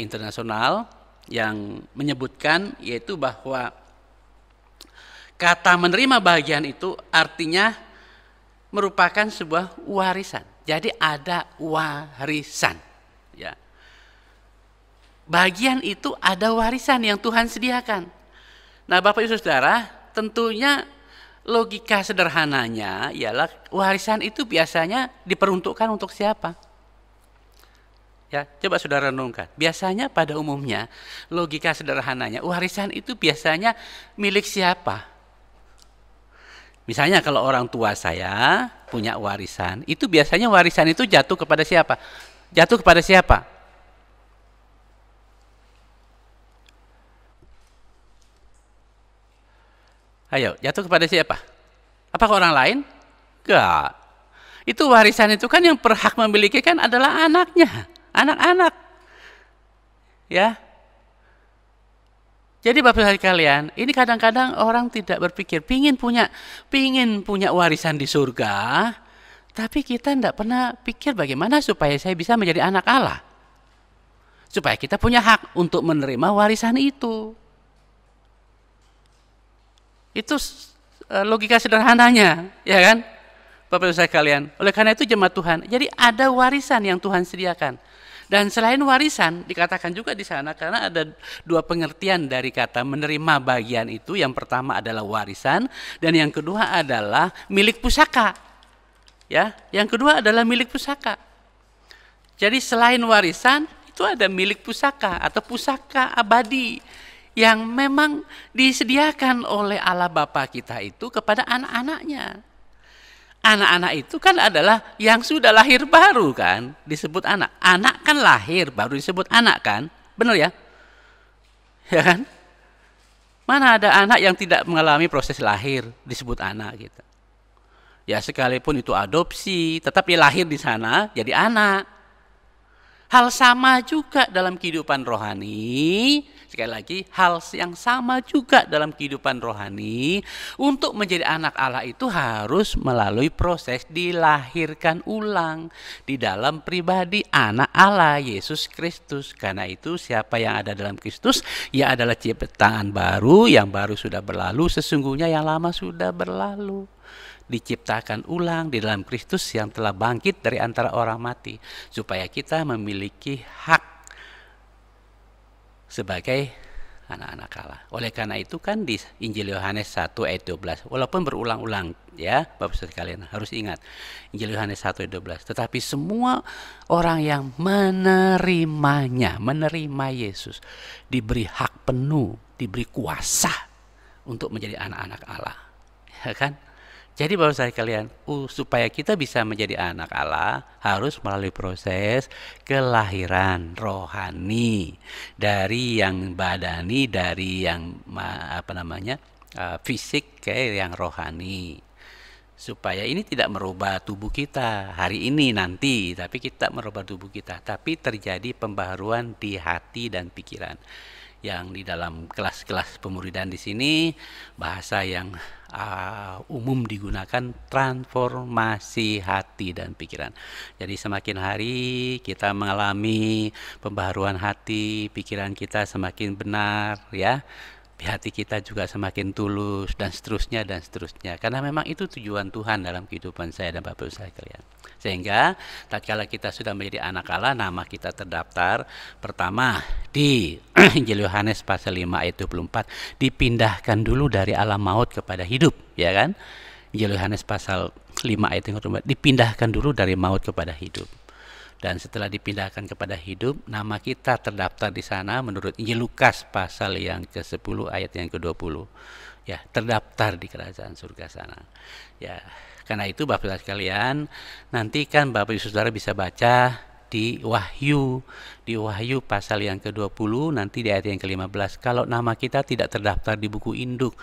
internasional yang menyebutkan yaitu bahwa kata menerima bagian itu artinya merupakan sebuah warisan. Jadi ada warisan. Ya. Bagian itu ada warisan yang Tuhan sediakan. Nah, Bapak Ibu Saudara, tentunya logika sederhananya ialah warisan itu biasanya diperuntukkan untuk siapa? Ya, coba Saudara renungkan. Biasanya pada umumnya logika sederhananya warisan itu biasanya milik siapa? Misalnya kalau orang tua saya punya warisan, itu biasanya warisan itu jatuh kepada siapa? Jatuh kepada siapa? Ayo, jatuh kepada siapa? Apakah orang lain? Enggak. Itu warisan itu kan yang berhak memiliki kan adalah anaknya, anak-anak. Ya. Jadi Bapak sekalian, ini kadang-kadang orang tidak berpikir pingin punya warisan di surga. Tapi kita tidak pernah pikir bagaimana supaya saya bisa menjadi anak Allah. Supaya kita punya hak untuk menerima warisan itu. Itu logika sederhananya, ya kan? Bapak Ibu sekalian. Oleh karena itu jemaat Tuhan, jadi ada warisan yang Tuhan sediakan. Dan selain warisan, dikatakan juga di sana karena ada dua pengertian dari kata menerima bagian itu. Yang pertama adalah warisan dan yang kedua adalah milik pusaka. Ya, yang kedua adalah milik pusaka. Jadi selain warisan itu ada milik pusaka atau pusaka abadi yang memang disediakan oleh Allah Bapa kita itu kepada anak-anaknya. Anak-anak itu kan adalah yang sudah lahir baru kan disebut anak. Anak kan lahir baru disebut anak kan, benar ya? Ya kan? Mana ada anak yang tidak mengalami proses lahir disebut anak gitu. Ya sekalipun itu adopsi, tetap dia lahir di sana jadi anak. Hal sama juga dalam kehidupan rohani. Sekali lagi, hal yang sama juga dalam kehidupan rohani. Untuk menjadi anak Allah itu harus melalui proses dilahirkan ulang di dalam pribadi anak Allah, Yesus Kristus. Karena itu siapa yang ada dalam Kristus, ia adalah ciptaan baru, yang baru sudah berlalu, sesungguhnya yang lama sudah berlalu. Diciptakan ulang di dalam Kristus yang telah bangkit dari antara orang mati, supaya kita memiliki hak sebagai anak-anak Allah. Oleh karena itu kan di Injil Yohanes 1 ayat 12, walaupun berulang-ulang ya Bapak sekalian harus ingat Injil Yohanes 1 ayat 12, tetapi semua orang yang menerima Yesus diberi hak penuh, diberi kuasa untuk menjadi anak-anak Allah, ya kan? Jadi Bapak sekalian, supaya kita bisa menjadi anak Allah harus melalui proses kelahiran rohani dari yang badani, dari yang fisik ke yang rohani. Supaya ini tidak merubah tubuh kita hari ini nanti, tapi kita merubah tubuh kita, tapi terjadi pembaharuan di hati dan pikiran. Yang di dalam kelas-kelas pemuridan di sini bahasa yang umum digunakan transformasi hati dan pikiran. Jadi semakin hari kita mengalami pembaharuan hati, pikiran kita semakin benar ya. Hati kita juga semakin tulus dan seterusnya dan seterusnya. Karena memang itu tujuan Tuhan dalam kehidupan saya dan Bapak Ibu sekalian. Sehingga tatkala kita sudah menjadi anak Allah, nama kita terdaftar pertama di Injil Yohanes pasal 5 ayat 24, dipindahkan dulu dari alam maut kepada hidup, ya kan? Injil Yohanes pasal 5 ayat 24, dipindahkan dulu dari maut kepada hidup. Dan setelah dipindahkan kepada hidup, nama kita terdaftar di sana menurut Injil Lukas pasal yang ke-10 ayat yang ke-20. Ya, terdaftar di kerajaan surga sana. Ya, karena itu Bapak Saudara sekalian, nanti kan Bapak Ibu Saudara bisa baca di Wahyu pasal yang ke-20, nanti di ayat yang ke-15, kalau nama kita tidak terdaftar di buku induk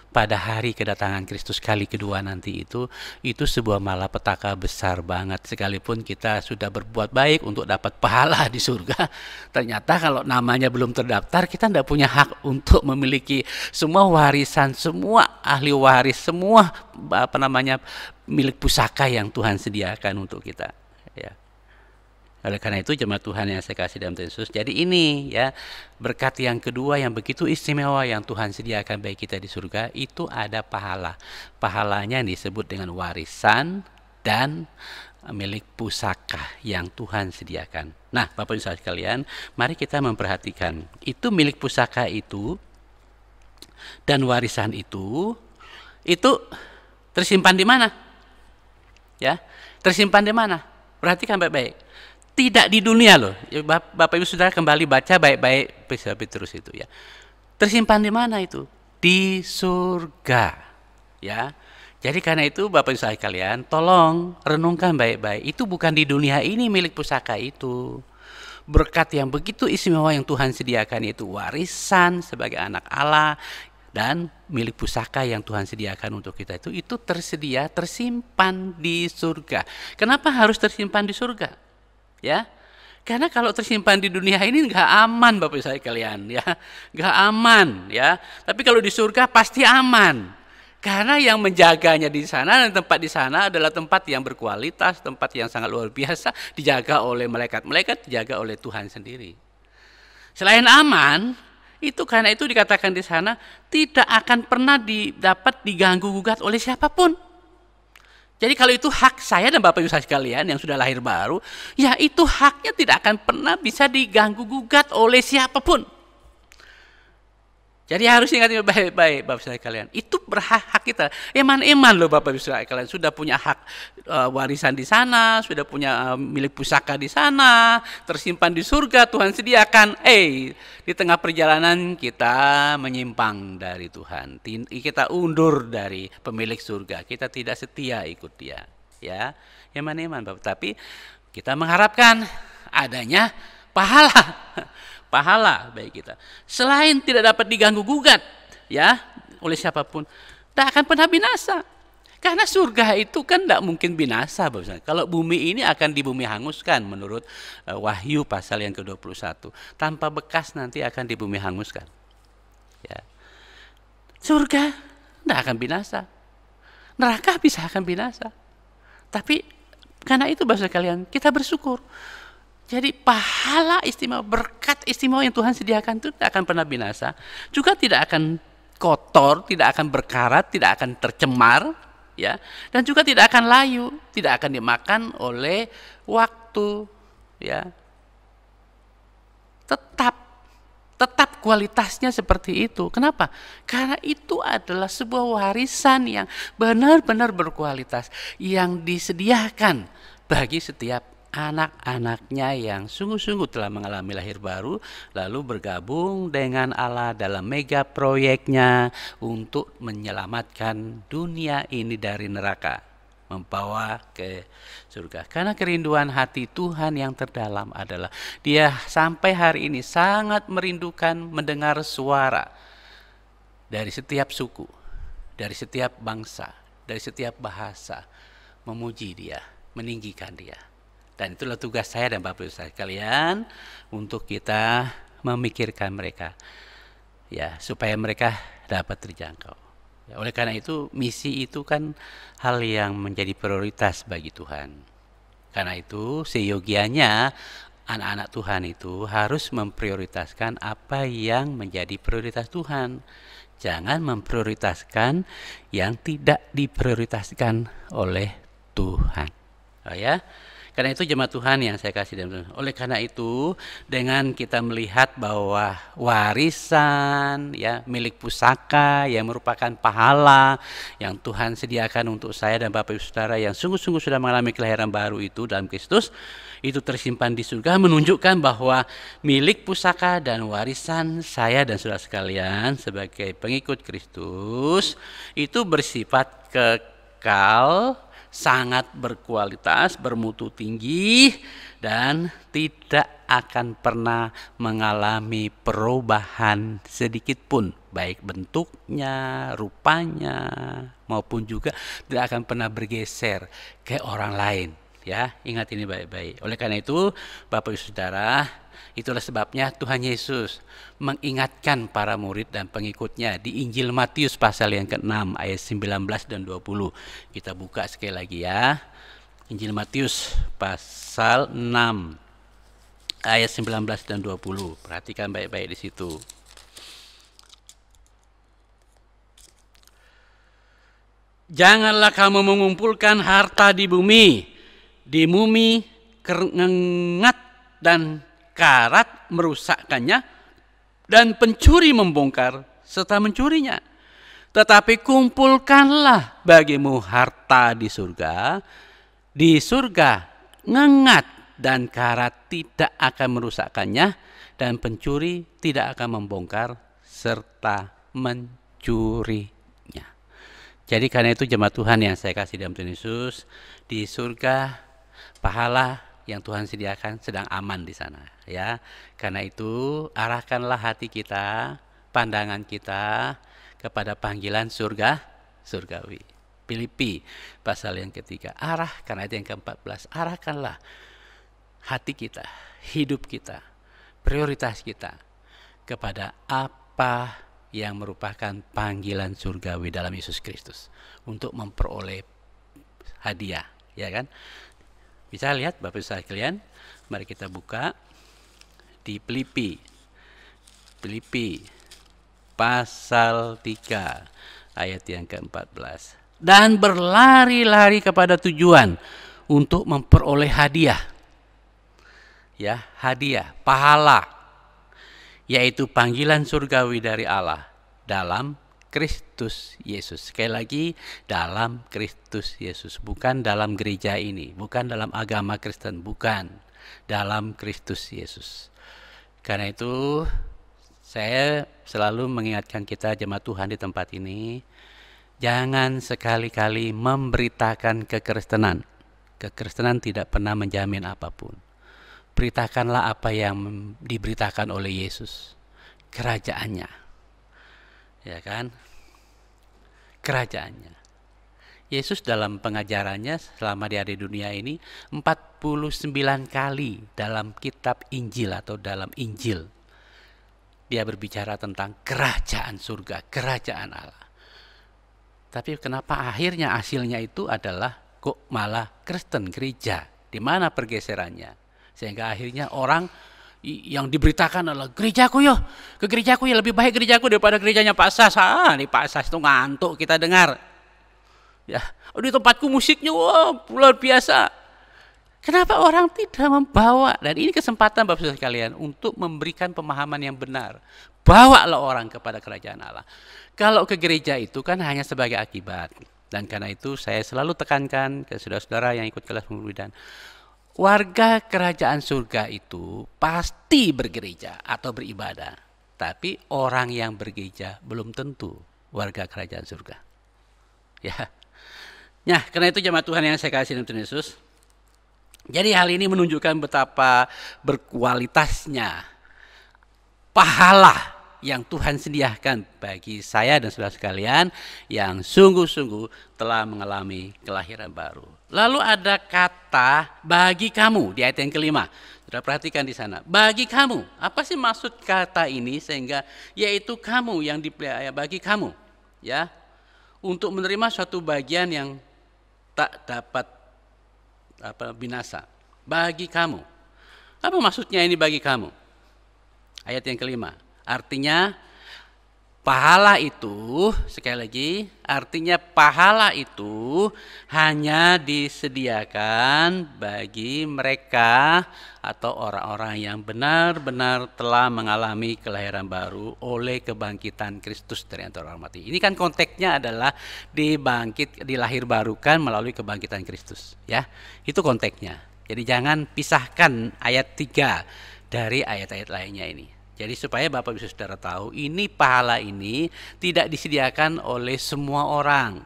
pada hari kedatangan Kristus kali kedua nanti itu sebuah malapetaka besar banget. Sekalipun kita sudah berbuat baik untuk dapat pahala di surga, ternyata kalau namanya belum terdaftar, kita tidak punya hak untuk memiliki semua warisan, semua ahli waris, semua milik pusaka yang Tuhan sediakan untuk kita, ya. Oleh karena itu jemaat Tuhan yang saya kasih dalam Tuhan Yesus, jadi ini ya berkat yang kedua yang begitu istimewa yang Tuhan sediakan bagi kita di surga, itu ada pahala. Pahalanya disebut dengan warisan dan milik pusaka yang Tuhan sediakan. Nah, Bapak Ibu Saudara sekalian, mari kita memperhatikan itu milik pusaka itu dan warisan itu tersimpan di mana? Ya, tersimpan di mana? Perhatikan baik-baik. Tidak di dunia loh. Bapak Ibu Saudara kembali baca baik-baik Petrus itu ya. Tersimpan di mana itu? Di surga. Ya. Jadi karena itu Bapak Ibu Saudara kalian tolong renungkan baik-baik. Itu bukan di dunia ini milik pusaka itu. Berkat yang begitu istimewa yang Tuhan sediakan itu warisan sebagai anak Allah dan milik pusaka yang Tuhan sediakan untuk kita itu tersedia, tersimpan di surga. Kenapa harus tersimpan di surga? Ya, karena kalau tersimpan di dunia ini nggak aman Bapak Ibu sekalian, ya, nggak aman, ya. Tapi kalau di surga pasti aman, karena yang menjaganya di sana dan tempat di sana adalah tempat yang berkualitas, tempat yang sangat luar biasa, dijaga oleh malaikat, dijaga oleh Tuhan sendiri. Selain aman, itu karena itu dikatakan di sana tidak akan pernah dapat diganggu gugat oleh siapapun. Jadi kalau itu hak saya dan Bapak Ibu sekalian yang sudah lahir baru, ya itu haknya tidak akan pernah bisa diganggu gugat oleh siapapun. Jadi harus ingat baik-baik Bapak Ibu sekalian. Itu hak kita. Eman loh Bapak Ibu sekalian, sudah punya hak warisan di sana, sudah punya milik pusaka di sana, tersimpan di surga Tuhan sediakan. Di tengah perjalanan kita menyimpang dari Tuhan. Kita undur dari pemilik surga. Kita tidak setia ikut Dia. Ya, eman Bapak. Tapi kita mengharapkan adanya pahala bagi kita. Selain tidak dapat diganggu gugat ya oleh siapapun, tak akan pernah binasa. Karena surga itu kan tidak mungkin binasa. Kalau bumi ini akan dibumi hanguskan menurut Wahyu pasal yang ke-21. Tanpa bekas nanti akan dibumi hanguskan. Ya. Surga tidak akan binasa. Neraka bisa akan binasa. Tapi karena itu Bapak sekalian, kita bersyukur. Jadi pahala istimewa, berkat istimewa yang Tuhan sediakan itu tidak akan pernah binasa. Juga tidak akan kotor, tidak akan berkarat, tidak akan tercemar, ya. Dan juga tidak akan layu, tidak akan dimakan oleh waktu, ya. Tetap kualitasnya seperti itu. Kenapa? Karena itu adalah sebuah warisan yang benar-benar berkualitas, yang disediakan bagi setiap anak-anaknya yang sungguh-sungguh telah mengalami lahir baru, lalu bergabung dengan Allah dalam mega proyeknya untuk menyelamatkan dunia ini dari neraka, membawa ke surga. Karena kerinduan hati Tuhan yang terdalam adalah Dia sampai hari ini sangat merindukan mendengar suara dari setiap suku, dari setiap bangsa, dari setiap bahasa, memuji Dia, meninggikan Dia. Dan itulah tugas saya dan Bapak Ibu sekalian untuk kita memikirkan mereka, ya, supaya mereka dapat terjangkau. Ya, oleh karena itu misi itu kan hal yang menjadi prioritas bagi Tuhan. Karena itu seyogianya anak-anak Tuhan itu harus memprioritaskan apa yang menjadi prioritas Tuhan. Jangan memprioritaskan yang tidak diprioritaskan oleh Tuhan. Oh ya. Karena itu jemaat Tuhan yang saya kasih dalam Tuhan. Oleh karena itu dengan kita melihat bahwa warisan ya milik pusaka yang merupakan pahala yang Tuhan sediakan untuk saya dan Bapak Ibu Saudara yang sungguh-sungguh sudah mengalami kelahiran baru itu dalam Kristus, itu tersimpan di surga, menunjukkan bahwa milik pusaka dan warisan saya dan saudara sekalian sebagai pengikut Kristus itu bersifat kekal, sangat berkualitas, bermutu tinggi, dan tidak akan pernah mengalami perubahan sedikit pun, baik bentuknya, rupanya, maupun juga tidak akan pernah bergeser ke orang lain. Ya, ingat ini baik-baik. Oleh karena itu, Bapak Ibu Saudara, itulah sebabnya Tuhan Yesus mengingatkan para murid dan pengikutnya di Injil Matius pasal yang ke-6 ayat 19 dan 20. Kita buka sekali lagi ya. Injil Matius pasal 6 ayat 19 dan 20. Perhatikan baik-baik di situ. Janganlah kamu mengumpulkan harta di bumi keringat dan karat merusakkannya, dan pencuri membongkar serta mencurinya. Tetapi kumpulkanlah bagimu harta di surga. Di surga ngengat dan karat tidak akan merusakkannya, dan pencuri tidak akan membongkar serta mencurinya. Jadi karena itu jemaat Tuhan yang saya kasih dalam Tuhan Yesus, di surga pahala yang Tuhan sediakan sedang aman di sana, ya. Karena itu arahkanlah hati kita, pandangan kita kepada panggilan surgawi. Filipi pasal yang ketiga, arahkan, ayat yang ke-14, arahkanlah hati kita, hidup kita, prioritas kita kepada apa yang merupakan panggilan surgawi dalam Yesus Kristus untuk memperoleh hadiah, ya kan? Bisa lihat Bapak Ibu sekalian, mari kita buka di Filipi pasal 3 ayat yang ke-14. Dan berlari-lari kepada tujuan untuk memperoleh hadiah. Ya, hadiah, pahala, yaitu panggilan surgawi dari Allah dalam Kristus Yesus. Sekali lagi, dalam Kristus Yesus, bukan dalam gereja ini, bukan dalam agama Kristen, bukan, dalam Kristus Yesus. Karena itu saya selalu mengingatkan kita jemaat Tuhan di tempat ini, jangan sekali-kali memberitakan kekristenan. Kekristenan tidak pernah menjamin apapun. Beritakanlah apa yang diberitakan oleh Yesus, kerajaannya. Ya kan? Kerajaannya. Yesus dalam pengajarannya selama dia di dunia ini 49 kali dalam kitab Injil atau dalam Injil dia berbicara tentang kerajaan surga, kerajaan Allah. Tapi kenapa akhirnya hasilnya itu adalah kok malah Kristen, gereja? Di mana pergeserannya? Sehingga akhirnya orang yang diberitakan adalah gerejaku yo, ke gerejaku ya, lebih baik gerejaku daripada gerejanya Pak Sas. Nih Pak Sas itu ngantuk kita dengar. Ya, di tempatku musiknya wah luar biasa. Kenapa orang tidak membawa? Dan ini kesempatan Bapak Saudara sekalian untuk memberikan pemahaman yang benar. Bawalah orang kepada kerajaan Allah. Kalau ke gereja itu kan hanya sebagai akibat. Dan karena itu saya selalu tekankan ke saudara-saudara yang ikut kelas pemuridan, warga kerajaan surga itu pasti bergereja atau beribadah. Tapi orang yang bergereja belum tentu warga kerajaan surga. Ya. Nah, karena itu jemaat Tuhan yang saya kasih dalam Tuhan Yesus. Jadi hal ini menunjukkan betapa berkualitasnya pahala yang Tuhan sediakan bagi saya dan saudara sekalian yang sungguh-sungguh telah mengalami kelahiran baru. Lalu ada kata bagi kamu di ayat yang kelima. Sudah perhatikan di sana. Bagi kamu. Apa sih maksud kata ini? Sehingga yaitu kamu yang dipelihara, bagi kamu. Ya. Untuk menerima suatu bagian yang tak dapat binasa. Bagi kamu. Apa maksudnya ini bagi kamu? Ayat yang kelima. Artinya pahala itu, sekali lagi, artinya pahala itu hanya disediakan bagi mereka atau orang-orang yang benar-benar telah mengalami kelahiran baru oleh kebangkitan Kristus dari antara orang mati. Ini kan konteksnya adalah dilahir barukan melalui kebangkitan Kristus, ya. Itu konteksnya. Jadi jangan pisahkan ayat 3 dari ayat-ayat lainnya ini. Jadi supaya Bapak Ibu Saudara tahu, ini pahala ini tidak disediakan oleh semua orang.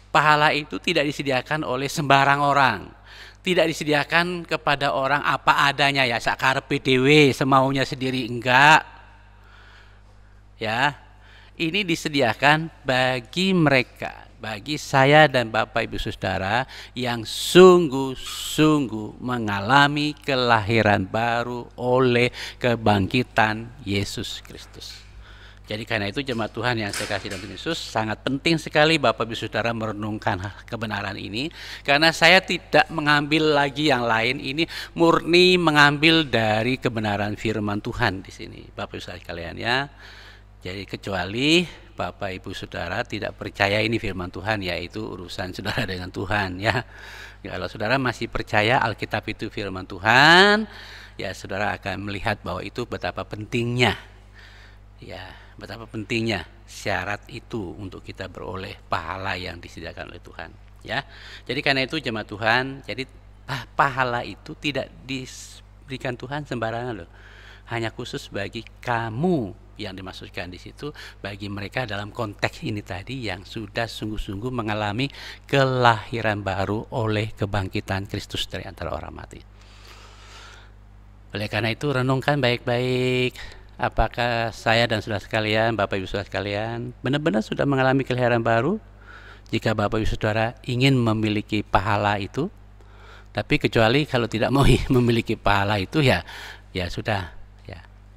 Pahala itu tidak disediakan oleh sembarang orang. Tidak disediakan kepada orang apa adanya, ya sakarepe dhewe, semaunya sendiri, enggak. Ya. Ini disediakan bagi mereka, bagi saya dan Bapak Ibu Saudara yang sungguh-sungguh mengalami kelahiran baru oleh kebangkitan Yesus Kristus. Jadi karena itu jemaat Tuhan yang saya kasih dalam Yesus, sangat penting sekali Bapak Ibu Saudara merenungkan kebenaran ini, karena saya tidak mengambil lagi yang lain, ini murni mengambil dari kebenaran firman Tuhan di sini, Bapak Ibu Saudara sekalian ya. Jadi kecuali Bapak Ibu Saudara tidak percaya ini firman Tuhan, yaitu urusan saudara dengan Tuhan ya. Kalau saudara masih percaya Alkitab itu firman Tuhan, ya saudara akan melihat bahwa itu betapa pentingnya. Ya, betapa pentingnya syarat itu untuk kita beroleh pahala yang disediakan oleh Tuhan ya. Jadi karena itu jemaat Tuhan, jadi pahala itu tidak diberikan Tuhan sembarangan loh. Hanya khusus bagi kamu yang dimaksudkan di situ, bagi mereka dalam konteks ini tadi yang sudah sungguh-sungguh mengalami kelahiran baru oleh kebangkitan Kristus dari antara orang mati. Oleh karena itu renungkan baik-baik, apakah saya dan saudara sekalian, Bapak Ibu Saudara sekalian, benar-benar sudah mengalami kelahiran baru? Jika Bapak Ibu Saudara ingin memiliki pahala itu, tapi kecuali kalau tidak mau memiliki pahala itu, ya sudah.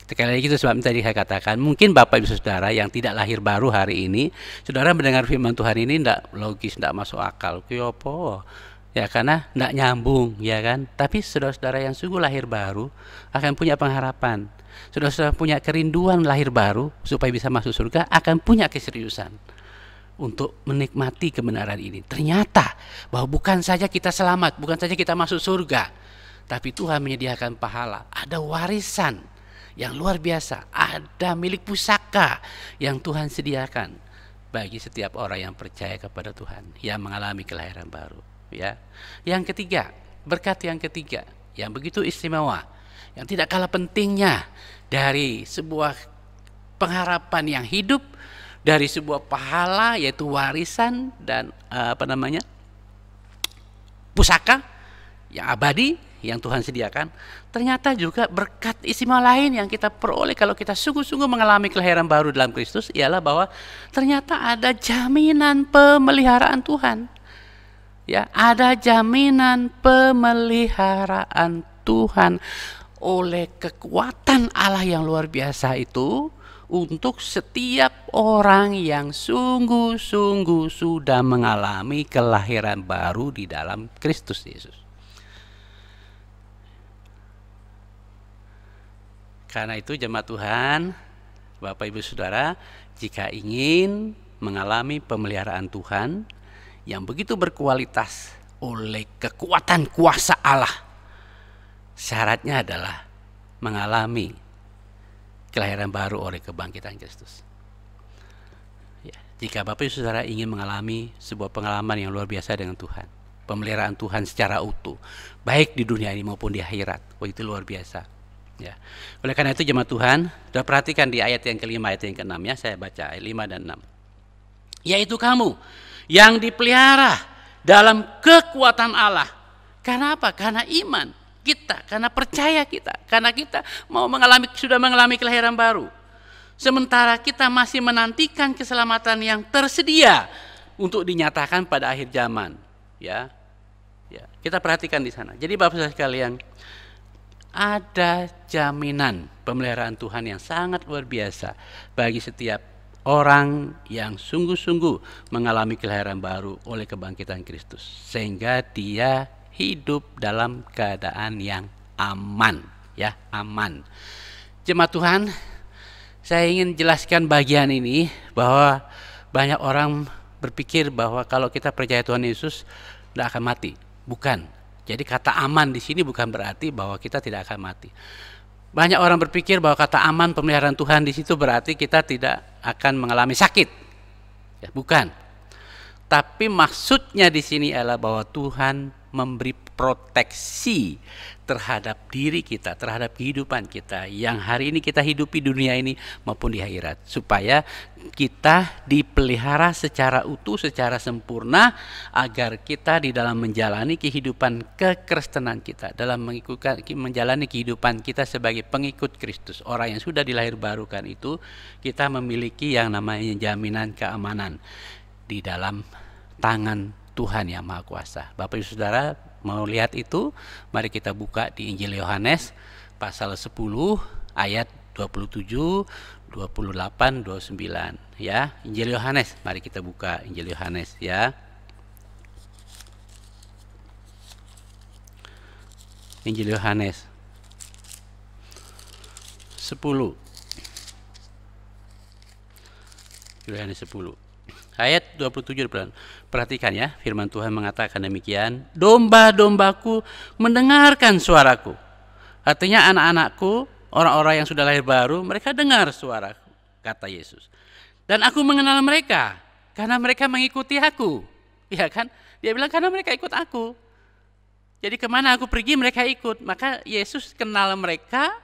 Sekali lagi itu sebab tadi saya katakan, mungkin Bapak Ibu Saudara yang tidak lahir baru hari ini, saudara mendengar firman Tuhan ini tidak logis, tidak masuk akal. Kenapa? Ya karena tidak nyambung, ya kan? Tapi saudara-saudara yang sungguh lahir baru akan punya pengharapan. Saudara-saudara punya kerinduan lahir baru supaya bisa masuk surga, akan punya keseriusan untuk menikmati kebenaran ini. Ternyata bahwa bukan saja kita selamat, bukan saja kita masuk surga, tapi Tuhan menyediakan pahala, ada warisan yang luar biasa, ada milik pusaka yang Tuhan sediakan bagi setiap orang yang percaya kepada Tuhan, yang mengalami kelahiran baru ya. Yang ketiga, berkat yang ketiga yang begitu istimewa, yang tidak kalah pentingnya dari sebuah pengharapan yang hidup, dari sebuah pahala, yaitu warisan dan pusaka yang abadi yang Tuhan sediakan. Ternyata juga berkat istimewa lain yang kita peroleh kalau kita sungguh-sungguh mengalami kelahiran baru dalam Kristus, ialah bahwa ternyata ada jaminan pemeliharaan Tuhan. Ya, ada jaminan pemeliharaan Tuhan oleh kekuatan Allah yang luar biasa itu untuk setiap orang yang sungguh-sungguh sudah mengalami kelahiran baru di dalam Kristus Yesus. Karena itu jemaat Tuhan, Bapak Ibu Saudara, jika ingin mengalami pemeliharaan Tuhan yang begitu berkualitas oleh kekuatan kuasa Allah, syaratnya adalah mengalami kelahiran baru oleh kebangkitan Kristus. Ya, jika Bapak Ibu Saudara ingin mengalami sebuah pengalaman yang luar biasa dengan Tuhan, pemeliharaan Tuhan secara utuh, baik di dunia ini maupun di akhirat, itu luar biasa. Ya. Oleh karena itu jemaat Tuhan, sudah perhatikan di ayat yang kelima, ayat yang keenam ya, saya baca ayat 5 dan 6. Yaitu kamu yang dipelihara dalam kekuatan Allah. Karena apa? Karena iman kita, karena percaya kita, karena kita sudah mengalami kelahiran baru. Sementara kita masih menantikan keselamatan yang tersedia untuk dinyatakan pada akhir zaman. Ya, kita perhatikan di sana. Jadi Bapak Saudara sekalian, ada jaminan pemeliharaan Tuhan yang sangat luar biasa bagi setiap orang yang sungguh-sungguh mengalami kelahiran baru oleh kebangkitan Kristus, sehingga dia hidup dalam keadaan yang aman, ya, aman. Jemaat Tuhan, saya ingin jelaskan bagian ini, bahwa banyak orang berpikir bahwa kalau kita percaya Tuhan Yesus tidak akan mati. Bukan. Jadi kata aman di sini bukan berarti bahwa kita tidak akan mati. Banyak orang berpikir bahwa kata aman pemeliharaan Tuhan di situ berarti kita tidak akan mengalami sakit. Ya, bukan. Tapi maksudnya di sini adalah bahwa Tuhan memberi proteksi terhadap diri kita, terhadap kehidupan kita yang hari ini kita hidupi dunia ini maupun di akhirat, supaya kita dipelihara secara utuh, secara sempurna, agar kita di dalam menjalani kehidupan kekristenan kita, dalam menjalani kehidupan kita sebagai pengikut Kristus, orang yang sudah dilahir barukan itu, kita memiliki yang namanya jaminan keamanan di dalam tangan Tuhan yang Maha Kuasa. Bapak Ibu Saudara mau lihat itu? Mari kita buka di Injil Yohanes pasal 10 ayat 27, 28, 29 ya. Injil Yohanes, mari kita buka Injil Yohanes ya. Injil Yohanes 10. Yohanes 10 ayat 27. Perhatikan ya, firman Tuhan mengatakan demikian, domba-dombaku mendengarkan suaraku. Artinya anak-anakku, orang-orang yang sudah lahir baru, mereka dengar suaraku, kata Yesus. Dan aku mengenal mereka karena mereka mengikuti aku. Ya kan? Dia bilang karena mereka ikut aku. Jadi kemana aku pergi mereka ikut. Maka Yesus kenal mereka,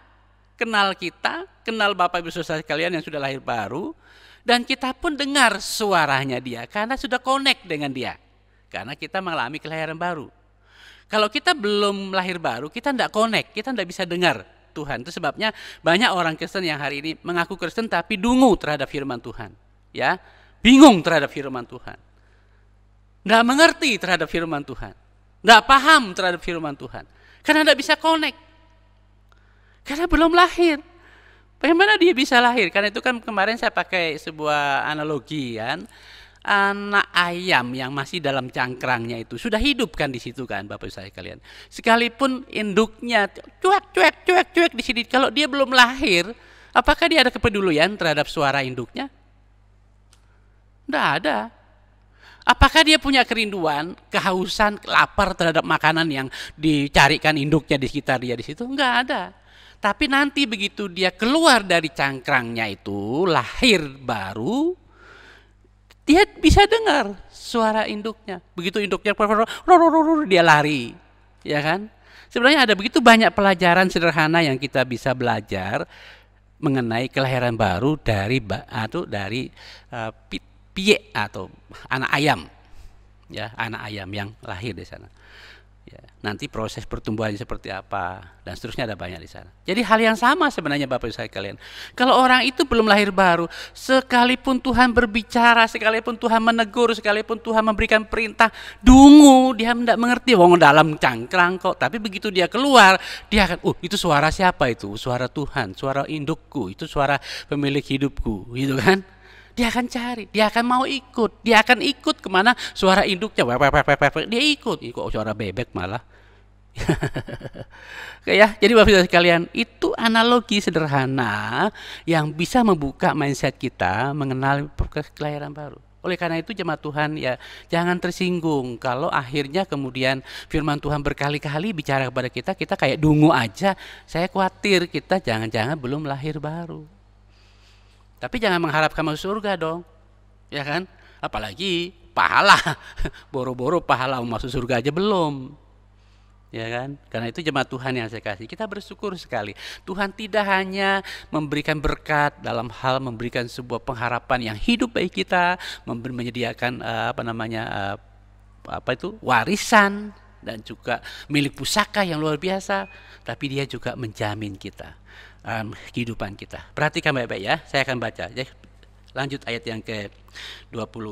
kenal kita, kenal Bapak Ibu Saudara sekalian yang sudah lahir baru. Dan kita pun dengar suaranya dia karena sudah connect dengan dia. Karena kita mengalami kelahiran baru. Kalau kita belum lahir baru, kita tidak connect, kita tidak bisa dengar Tuhan. Itu sebabnya banyak orang Kristen yang hari ini mengaku Kristen tapi dungu terhadap firman Tuhan. Ya, bingung terhadap firman Tuhan. Tidak mengerti terhadap firman Tuhan. Tidak paham terhadap firman Tuhan. Karena tidak bisa connect. Karena belum lahir. Bagaimana dia bisa lahir? Karena itu kan kemarin saya pakai sebuah analogi kan. Anak ayam yang masih dalam cangkrangnya itu sudah hidup kan di situ kan Bapak Ibu sekalian. Sekalipun induknya cuek di sini, kalau dia belum lahir, apakah dia ada kepedulian terhadap suara induknya? Tidak ada. Apakah dia punya kerinduan, kehausan, lapar terhadap makanan yang dicarikan induknya di sekitar dia di situ? Enggak ada. Tapi nanti begitu dia keluar dari cangkrangnya itu, lahir baru, dia bisa dengar suara induknya. Begitu induknya dia lari, ya kan? Sebenarnya ada begitu banyak pelajaran sederhana yang kita bisa belajar mengenai kelahiran baru dari piye atau anak ayam, ya, anak ayam yang lahir di sana. Ya, nanti proses pertumbuhannya seperti apa dan seterusnya ada banyak di sana. Jadi hal yang sama sebenarnya Bapak Ibu sekalian. Kalau orang itu belum lahir baru, sekalipun Tuhan berbicara, sekalipun Tuhan menegur, sekalipun Tuhan memberikan perintah, dungu, dia tidak mengerti. Wong dalam cangkrang kok. Tapi begitu dia keluar, dia akan, itu suara siapa itu? Suara Tuhan, suara indukku, itu suara pemilik hidupku, gitu kan? Dia akan cari, dia akan mau ikut, dia akan ikut kemana suara induknya, dia ikut, kok suara bebek malah. Ya, jadi Bapak Ibu sekalian, itu analogi sederhana yang bisa membuka mindset kita mengenal kelahiran baru. Oleh karena itu jemaat Tuhan ya, jangan tersinggung kalau akhirnya kemudian firman Tuhan berkali-kali bicara kepada kita, kita kayak dungu aja. Saya khawatir kita jangan-jangan belum lahir baru. Tapi jangan mengharapkan masuk surga dong, ya kan? Apalagi pahala, boro-boro pahala masuk surga aja belum, ya kan? Karena itu jemaat Tuhan yang saya kasih, kita bersyukur sekali. Tuhan tidak hanya memberikan berkat dalam hal memberikan sebuah pengharapan yang hidup bagi kita, menyediakan warisan dan juga milik pusaka yang luar biasa, tapi Dia juga menjamin kita. Kehidupan kita. Perhatikan baik-baik ya, saya akan baca. Lanjut ayat yang ke-28.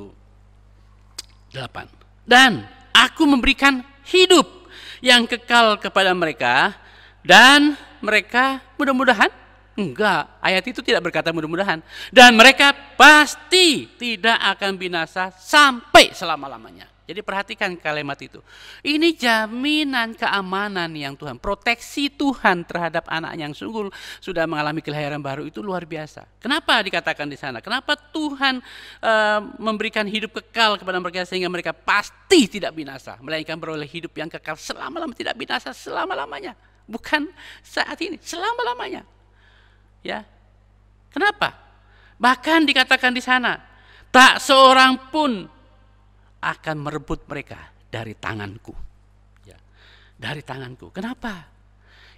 Dan aku memberikan hidup yang kekal kepada mereka, dan mereka mudah-mudahan, enggak, ayat itu tidak berkata mudah-mudahan, dan mereka pasti tidak akan binasa sampai selama-lamanya. Jadi perhatikan kalimat itu. Ini jaminan keamanan yang Tuhan, proteksi Tuhan terhadap anak yang sungguh sudah mengalami kelahiran baru itu luar biasa. Kenapa dikatakan di sana? Kenapa Tuhan memberikan hidup kekal kepada mereka sehingga mereka pasti tidak binasa, melainkan beroleh hidup yang kekal selama-lamanya, tidak binasa selama-lamanya. Bukan saat ini, selama-lamanya. Ya. Kenapa? Bahkan dikatakan di sana, tak seorang pun akan merebut mereka dari tanganku. Ya. dari tanganku. Kenapa?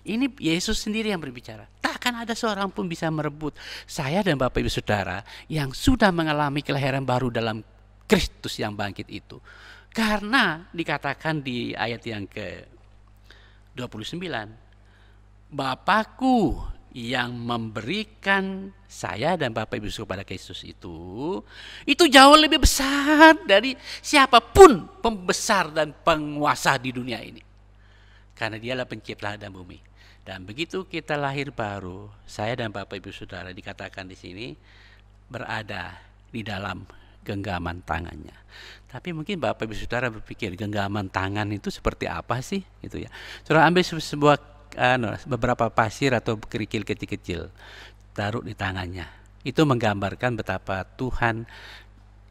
Ini Yesus sendiri yang berbicara. Takkan ada seorang pun bisa merebut saya dan Bapak Ibu Saudara yang sudah mengalami kelahiran baru dalam Kristus yang bangkit itu. Karena dikatakan di ayat yang ke-29, Bapakku yang memberikan saya dan Bapak Ibu kepada Kristus itu jauh lebih besar dari siapapun pembesar dan penguasa di dunia ini. Karena dialah pencipta dan bumi. Dan begitu kita lahir baru, saya dan Bapak Ibu Saudara dikatakan di sini berada di dalam genggaman tangannya. Tapi mungkin Bapak Ibu Saudara berpikir genggaman tangan itu seperti apa sih? Gitu ya. Saudara ambil beberapa pasir atau kerikil kecil-kecil, taruh di tangannya. Itu menggambarkan betapa Tuhan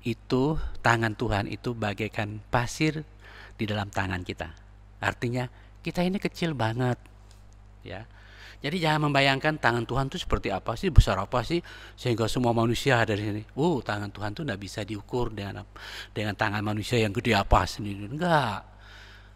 itu, tangan Tuhan itu bagaikan pasir di dalam tangan kita. Artinya kita ini kecil banget, ya. Jadi jangan membayangkan tangan Tuhan itu seperti apa sih, besar apa sih, sehingga semua manusia ada di sini. Tangan Tuhan itu tidak bisa diukur dengan tangan manusia yang gede apa sendiri. Enggak.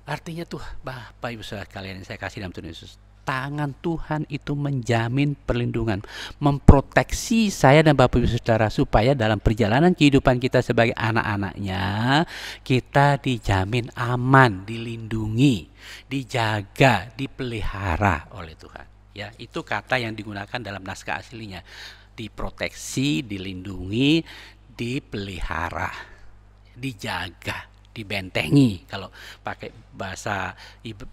Artinya tuh, Bapak Ibu Saudara kalian yang saya kasih dalam Tuhan Yesus, tangan Tuhan itu menjamin perlindungan, memproteksi saya dan Bapak Ibu Saudara supaya dalam perjalanan kehidupan kita sebagai anak-anaknya kita dijamin aman, dilindungi, dijaga, dipelihara oleh Tuhan. Ya, itu kata yang digunakan dalam naskah aslinya. Diproteksi, dilindungi, dipelihara, dijaga, dibentengi. Kalau pakai bahasa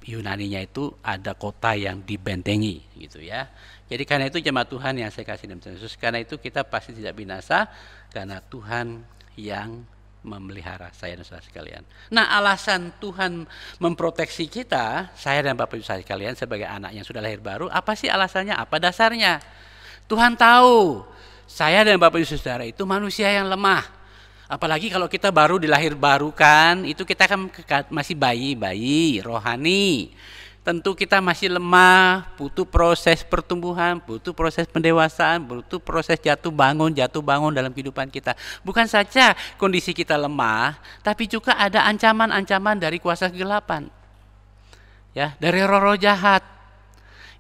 Yunaninya itu ada kota yang dibentengi gitu ya. Jadi karena itu jemaat Tuhan yang saya kasih dalam Tuhan Yesus, karena itu kita pasti tidak binasa karena Tuhan yang memelihara saya dan saudara sekalian. Nah, alasan Tuhan memproteksi kita, saya dan Bapak Ibu sekalian sebagai anak yang sudah lahir baru, apa sih alasannya? Apa dasarnya? Tuhan tahu saya dan Bapak Ibu Saudara itu manusia yang lemah. Apalagi kalau kita baru dilahir baru kan, itu kita kan masih bayi rohani. Tentu kita masih lemah, butuh proses pertumbuhan, butuh proses pendewasaan, butuh proses jatuh bangun dalam kehidupan kita. Bukan saja kondisi kita lemah, tapi juga ada ancaman-ancaman dari kuasa kegelapan. Ya, dari roh-roh jahat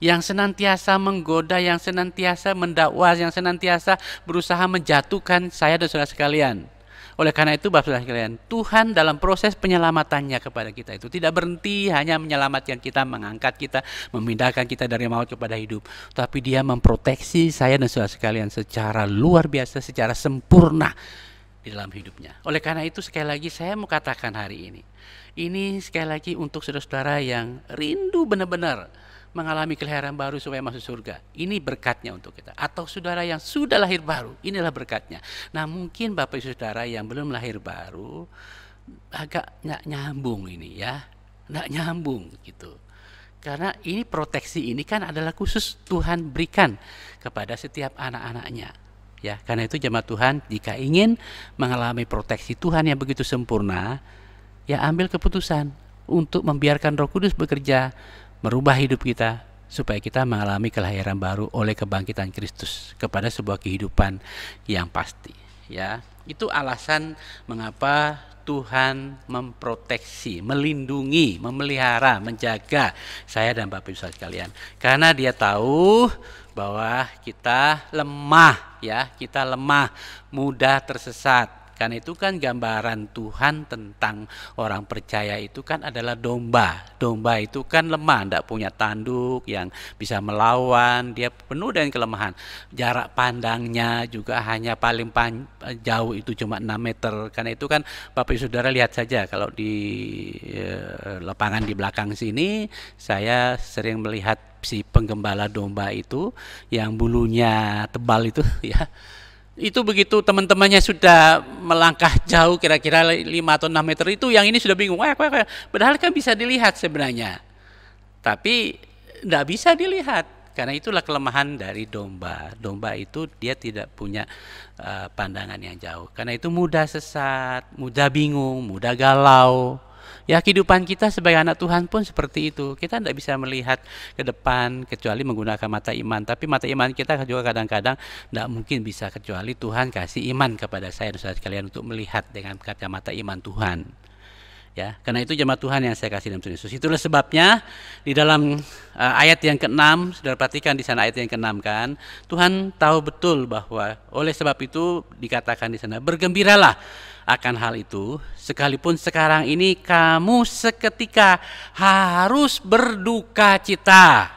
yang senantiasa menggoda, yang senantiasa mendakwa, yang senantiasa berusaha menjatuhkan saya dan saudara sekalian. Oleh karena itu Bapak Saudara sekalian, Tuhan dalam proses penyelamatannya kepada kita itu tidak berhenti hanya menyelamatkan kita, mengangkat kita, memindahkan kita dari maut kepada hidup, tapi Dia memproteksi saya dan saudara sekalian secara luar biasa, secara sempurna di dalam hidupnya. Oleh karena itu sekali lagi saya mau katakan hari ini sekali lagi untuk saudara-saudara yang rindu benar-benar mengalami kelahiran baru supaya masuk surga. Ini berkatnya untuk kita. Atau saudara yang sudah lahir baru, inilah berkatnya. Nah, mungkin Bapak Ibu Saudara yang belum lahir baru agak nggak nyambung ini ya. Nggak nyambung gitu. Karena ini proteksi ini kan adalah khusus Tuhan berikan kepada setiap anak-anaknya. Ya, karena itu jemaat Tuhan, jika ingin mengalami proteksi Tuhan yang begitu sempurna, ya ambil keputusan untuk membiarkan Roh Kudus bekerja, merubah hidup kita supaya kita mengalami kelahiran baru oleh kebangkitan Kristus kepada sebuah kehidupan yang pasti. Ya, itu alasan mengapa Tuhan memproteksi, melindungi, memelihara, menjaga saya dan Bapak Ibu sekalian. Karena Dia tahu bahwa kita lemah, ya, kita lemah, mudah tersesat. Karena itu kan gambaran Tuhan tentang orang percaya itu kan adalah domba. Domba itu kan lemah, tidak punya tanduk yang bisa melawan, dia penuh dengan kelemahan. Jarak pandangnya juga hanya paling jauh itu cuma 6 meter. Karena itu kan Bapak Ibu Saudara lihat saja kalau di lapangan di belakang sini, saya sering melihat si penggembala domba itu yang bulunya tebal itu ya. Itu begitu teman-temannya sudah melangkah jauh kira-kira 5 atau 6 meter itu, yang ini sudah bingung. Padahal kan bisa dilihat sebenarnya. Tapi tidak bisa dilihat. Karena itulah kelemahan dari domba. Domba itu dia tidak punya pandangan yang jauh. Karena itu mudah sesat, mudah bingung, mudah galau. Ya, kehidupan kita sebagai anak Tuhan pun seperti itu. Kita tidak bisa melihat ke depan kecuali menggunakan mata iman. Tapi mata iman kita juga kadang-kadang tidak mungkin bisa kecuali Tuhan kasih iman kepada saya dan saudara sekalian untuk melihat dengan kacamata iman Tuhan. Ya, karena itu jemaat Tuhan yang saya kasih dalam Tuhan Yesus. Itulah sebabnya di dalam ayat yang ke-6, saudara perhatikan di sana ayat yang ke-6 kan, Tuhan tahu betul bahwa oleh sebab itu dikatakan di sana, bergembiralah akan hal itu, sekalipun sekarang ini kamu seketika harus berduka cita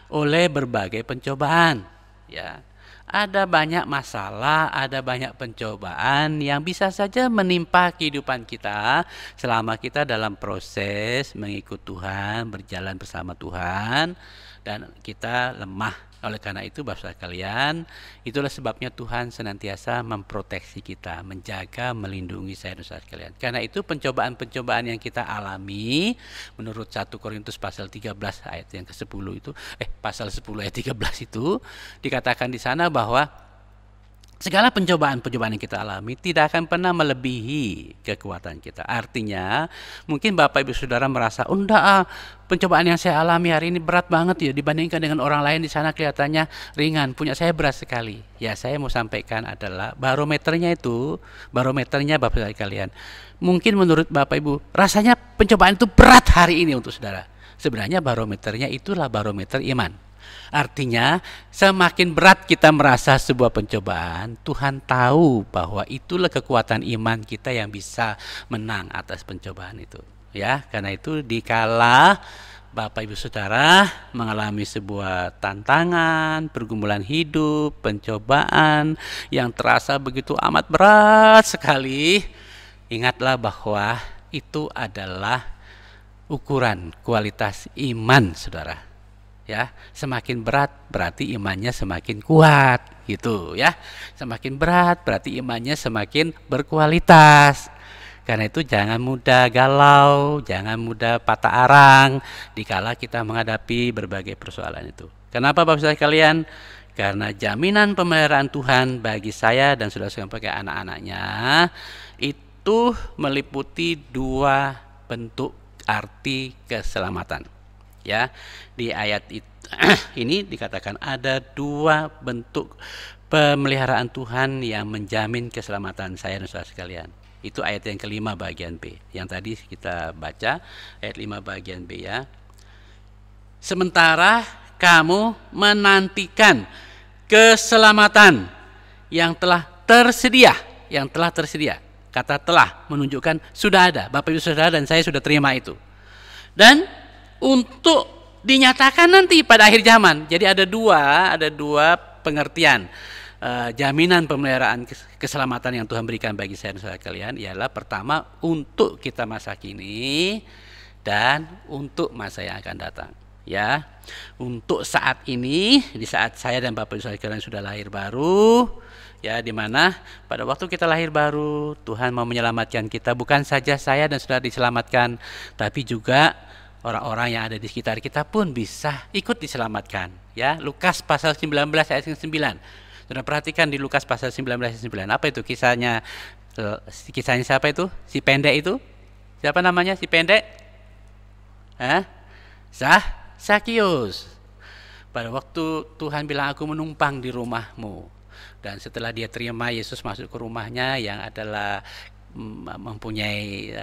oleh berbagai pencobaan. Ya. Ada banyak masalah, ada banyak pencobaan yang bisa saja menimpa kehidupan kita selama kita dalam proses mengikut Tuhan, berjalan bersama Tuhan, dan kita lemah. Oleh karena itu, Bapak sekalian, itulah sebabnya Tuhan senantiasa memproteksi kita, menjaga, melindungi saya dan saudara sekalian. Karena itu pencobaan-pencobaan yang kita alami menurut 1 Korintus pasal 13 ayat yang ke-10 itu, pasal 10 ayat 13 itu dikatakan di sana bahwa segala pencobaan-pencobaan yang kita alami tidak akan pernah melebihi kekuatan kita. Artinya, mungkin Bapak Ibu Saudara merasa, enggak, pencobaan yang saya alami hari ini berat banget ya dibandingkan dengan orang lain di sana kelihatannya ringan. Punya saya berat sekali. Ya, saya mau sampaikan adalah barometernya Bapak sekalian. Mungkin menurut Bapak Ibu, rasanya pencobaan itu berat hari ini untuk saudara. Sebenarnya barometernya itulah barometer iman. Artinya semakin berat kita merasa sebuah pencobaan, Tuhan tahu bahwa itulah kekuatan iman kita yang bisa menang atas pencobaan itu. Ya, karena itu dikala Bapak Ibu Saudara mengalami sebuah tantangan, pergumulan hidup, pencobaan yang terasa begitu amat berat sekali, ingatlah bahwa itu adalah ukuran kualitas iman saudara. Ya, semakin berat berarti imannya semakin kuat gitu ya. Semakin berat berarti imannya semakin berkualitas. Karena itu jangan mudah galau, jangan mudah patah arang dikala kita menghadapi berbagai persoalan itu. Kenapa Bapak Saudara sekalian? Karena jaminan pemeliharaan Tuhan bagi saya dan saudara-saudara sebagai anak-anaknya itu meliputi dua bentuk arti keselamatan. Ya, di ayat ini dikatakan ada dua bentuk pemeliharaan Tuhan yang menjamin keselamatan saya dan saudara sekalian. Itu ayat yang kelima bagian B. Yang tadi kita baca ayat 5 bagian B ya. Sementara kamu menantikan keselamatan yang telah tersedia, Kata telah menunjukkan sudah ada. Bapak Ibu Saudara dan saya sudah terima itu. Dan untuk dinyatakan nanti pada akhir zaman. Jadi ada dua pengertian jaminan pemeliharaan keselamatan yang Tuhan berikan bagi saya dan saudara kalian ialah pertama untuk kita masa kini dan untuk masa yang akan datang. Ya, untuk saat ini, di saat saya dan Bapak Ibu saudara kalian sudah lahir baru, ya, di mana pada waktu kita lahir baru Tuhan mau menyelamatkan kita, bukan saja saya dan saudara diselamatkan, tapi juga orang-orang yang ada di sekitar kita pun bisa ikut diselamatkan. Ya, Lukas pasal 19 ayat 9. Sudah perhatikan di Lukas pasal 19 ayat 9. Apa itu kisahnya? Kisahnya siapa itu? Si pendek itu? Siapa namanya si pendek? Sakius. Pada waktu Tuhan bilang aku menumpang di rumahmu. Dan setelah dia terima Yesus masuk ke rumahnya yang adalah mempunyai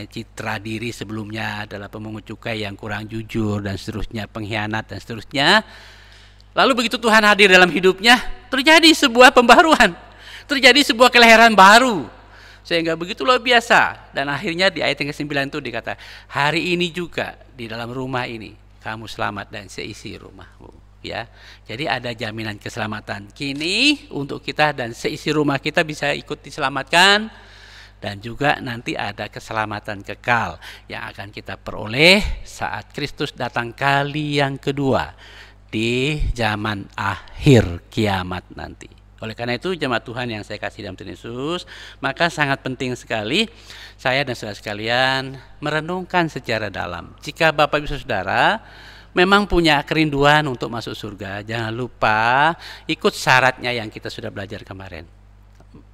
citra diri sebelumnya adalah pemungut cukai yang kurang jujur dan seterusnya, pengkhianat dan seterusnya. Lalu begitu Tuhan hadir dalam hidupnya, terjadi sebuah pembaruan, terjadi sebuah kelahiran baru, sehingga begitu luar biasa. Dan akhirnya di ayat yang ke-9 itu dikata, hari ini juga di dalam rumah ini kamu selamat dan seisi rumahmu. Ya, jadi ada jaminan keselamatan kini untuk kita dan seisi rumah kita bisa ikut diselamatkan. Dan juga nanti ada keselamatan kekal yang akan kita peroleh saat Kristus datang kali yang kedua di zaman akhir kiamat nanti. Oleh karena itu jemaat Tuhan yang saya kasih dalam Tuhan Yesus, maka sangat penting sekali saya dan saudara sekalian merenungkan secara dalam. Jika Bapak Ibu Saudara memang punya kerinduan untuk masuk surga, jangan lupa ikut syaratnya yang kita sudah belajar kemarin.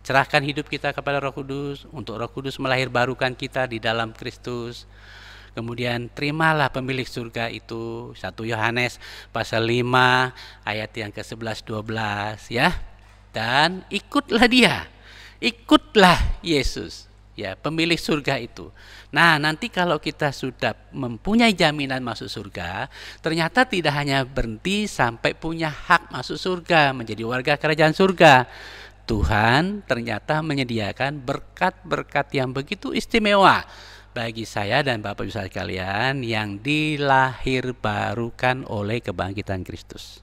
Serahkan hidup kita kepada Roh Kudus, untuk Roh Kudus melahirbarukan kita di dalam Kristus. Kemudian terimalah pemilik surga itu, 1 Yohanes pasal 5 ayat yang ke-11-12 ya. Dan ikutlah dia, ikutlah Yesus ya, pemilik surga itu. Nah, nanti kalau kita sudah mempunyai jaminan masuk surga, ternyata tidak hanya berhenti sampai punya hak masuk surga, menjadi warga kerajaan surga. Tuhan ternyata menyediakan berkat-berkat yang begitu istimewa bagi saya dan Bapak Ibu sekalian yang dilahirbarukan oleh kebangkitan Kristus.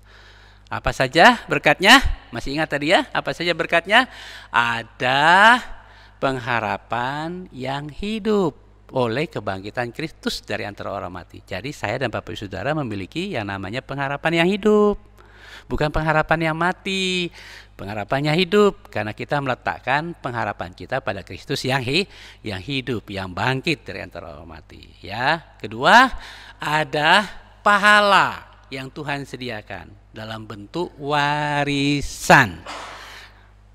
Apa saja berkatnya? Masih ingat tadi ya? Apa saja berkatnya? Ada pengharapan yang hidup oleh kebangkitan Kristus dari antara orang mati. Jadi saya dan Bapak Ibu Saudara memiliki yang namanya pengharapan yang hidup. Bukan pengharapan yang mati, pengharapannya hidup, karena kita meletakkan pengharapan kita pada Kristus yang hidup, yang bangkit dari antara orang mati. Ya, kedua, ada pahala yang Tuhan sediakan dalam bentuk warisan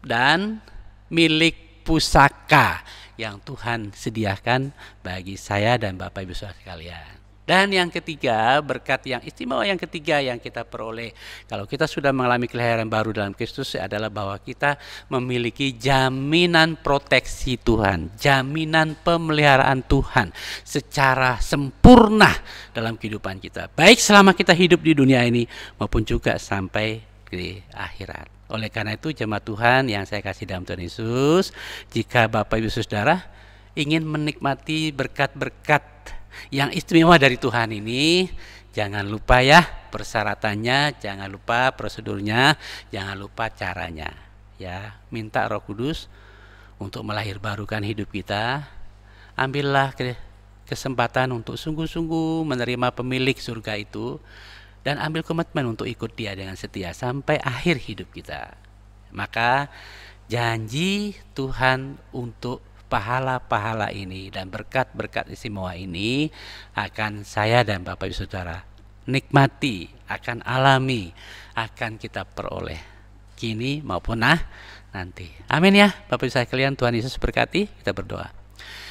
dan milik pusaka yang Tuhan sediakan bagi saya dan Bapak Ibu sekalian. Dan yang ketiga, berkat yang istimewa yang ketiga yang kita peroleh kalau kita sudah mengalami kelahiran baru dalam Kristus adalah bahwa kita memiliki jaminan proteksi Tuhan, jaminan pemeliharaan Tuhan secara sempurna dalam kehidupan kita, baik selama kita hidup di dunia ini maupun juga sampai di akhirat. Oleh karena itu, jemaat Tuhan yang saya kasih dalam Tuhan Yesus, jika Bapak Ibu Saudara ingin menikmati berkat-berkat yang istimewa dari Tuhan ini, jangan lupa ya persyaratannya, jangan lupa prosedurnya, jangan lupa caranya. Ya, minta Roh Kudus untuk melahirbarukan hidup kita. Ambillah kesempatan untuk sungguh-sungguh menerima pemilik surga itu dan ambil komitmen untuk ikut Dia dengan setia sampai akhir hidup kita. Maka janji Tuhan untuk pahala-pahala ini dan berkat-berkat istimewa ini akan saya dan Bapak Ibu Saudara nikmati, akan alami, akan kita peroleh kini maupun nanti. Amin ya Bapak Ibu sekalian, Tuhan Yesus berkati. Kita berdoa.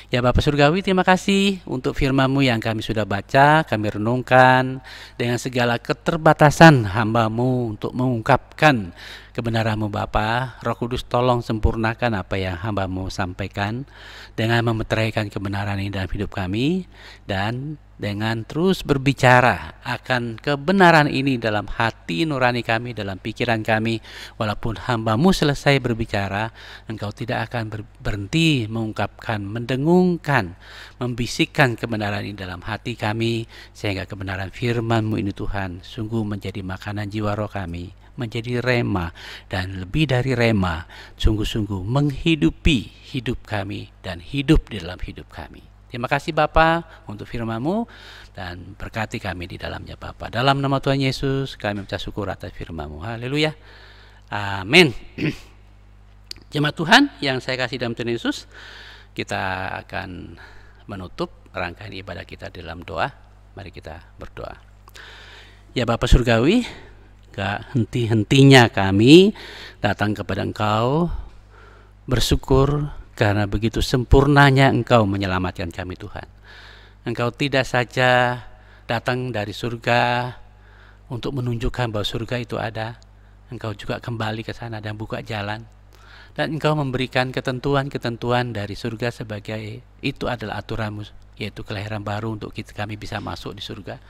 Ya Bapak Surgawi, terima kasih untuk firman-Mu yang kami sudah baca, kami renungkan dengan segala keterbatasan hamba-Mu untuk mengungkapkan kebenaran-Mu Bapa. Roh Kudus tolong sempurnakan apa yang hamba-Mu sampaikan dengan memeteraikan kebenaran ini dalam hidup kami, dan dengan terus berbicara akan kebenaran ini dalam hati nurani kami, dalam pikiran kami. Walaupun hamba-Mu selesai berbicara, Engkau tidak akan berhenti mengungkapkan, mendengungkan, membisikkan kebenaran ini dalam hati kami, sehingga kebenaran firman-Mu ini Tuhan sungguh menjadi makanan jiwa roh kami, menjadi rema, dan lebih dari rema, sungguh-sungguh menghidupi hidup kami dan hidup di dalam hidup kami. Terima kasih Bapa untuk firman-Mu, dan berkati kami di dalamnya Bapa. Dalam nama Tuhan Yesus kami mengucap syukur atas firman-Mu. Haleluya. Amin. Jemaat Tuhan yang saya kasih dalam Tuhan Yesus, kita akan menutup rangkaian ibadah kita dalam doa. Mari kita berdoa. Ya Bapa Surgawi, gak henti-hentinya kami datang kepada Engkau bersyukur karena begitu sempurnanya Engkau menyelamatkan kami Tuhan. Engkau tidak saja datang dari surga untuk menunjukkan bahwa surga itu ada, Engkau juga kembali ke sana dan buka jalan. Dan Engkau memberikan ketentuan-ketentuan dari surga sebagai itu adalah aturan-Mu, yaitu kelahiran baru untuk kami bisa masuk di surga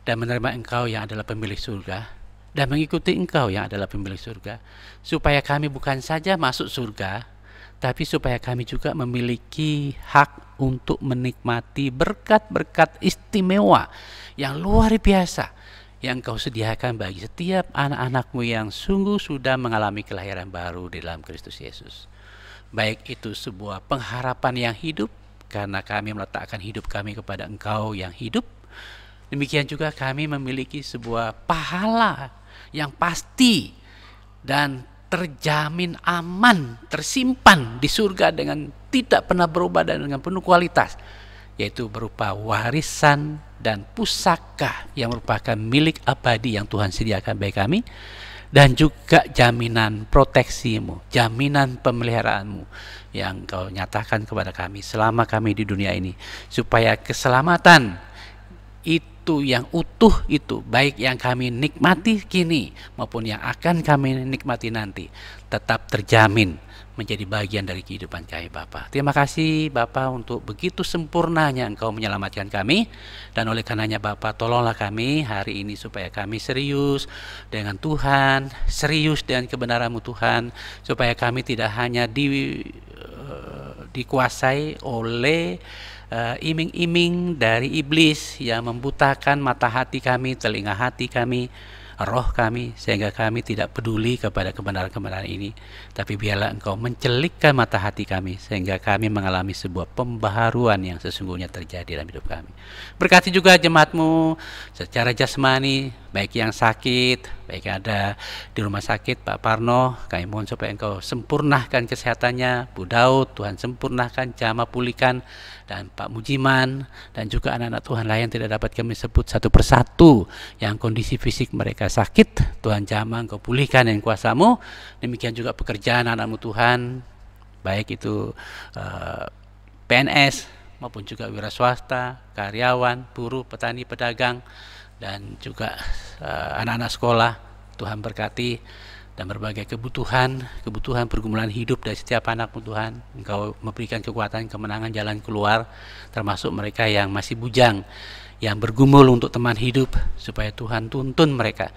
dan menerima Engkau yang adalah pemilik surga dan mengikuti Engkau yang adalah pemilik surga, supaya kami bukan saja masuk surga, tapi supaya kami juga memiliki hak untuk menikmati berkat-berkat istimewa yang luar biasa yang Engkau sediakan bagi setiap anak-anak-Mu yang sungguh sudah mengalami kelahiran baru di dalam Kristus Yesus. Baik itu sebuah pengharapan yang hidup, karena kami meletakkan hidup kami kepada Engkau yang hidup. Demikian juga kami memiliki sebuah pahala yang pasti dan terjamin aman, tersimpan di surga dengan tidak pernah berubah dan dengan penuh kualitas, yaitu berupa warisan dan pusaka yang merupakan milik abadi yang Tuhan sediakan bagi kami, dan juga jaminan proteksi-Mu, jaminan pemeliharaan-Mu yang Kau nyatakan kepada kami selama kami di dunia ini, supaya keselamatan itu yang utuh itu, baik yang kami nikmati kini maupun yang akan kami nikmati nanti, tetap terjamin menjadi bagian dari kehidupan kami Bapa. Terima kasih Bapa untuk begitu sempurnanya Engkau menyelamatkan kami, dan oleh karenanya Bapa, tolonglah kami hari ini supaya kami serius dengan Tuhan, serius dengan kebenaran-Mu Tuhan, supaya kami tidak hanya dikuasai oleh iming-iming dari iblis yang membutakan mata hati kami, telinga hati kami, roh kami, sehingga kami tidak peduli kepada kebenaran-kebenaran ini. Tapi biarlah Engkau mencelikkan mata hati kami, sehingga kami mengalami sebuah pembaharuan yang sesungguhnya terjadi dalam hidup kami. Berkati juga jemaat-Mu secara jasmani, baik yang sakit, baik yang ada di rumah sakit. Pak Parno, kami mohon supaya Engkau sempurnakan kesehatannya. Bu Daud, Tuhan sempurnakan, jamah pulihkan. Dan Pak Mujiman, dan juga anak-anak Tuhan lain tidak dapat kami sebut satu persatu yang kondisi fisik mereka sakit, Tuhan jamah Engkau pulihkan dengan kuasa-Mu. Demikian juga pekerjaan anak-Mu Tuhan, baik itu PNS maupun juga wira swasta, karyawan, buruh, petani, pedagang, dan juga anak-anak sekolah. Tuhan berkati, dan berbagai kebutuhan pergumulan hidup dari setiap anak-Mu Tuhan. Engkau memberikan kekuatan, kemenangan, jalan keluar, termasuk mereka yang masih bujang, yang bergumul untuk teman hidup, supaya Tuhan tuntun mereka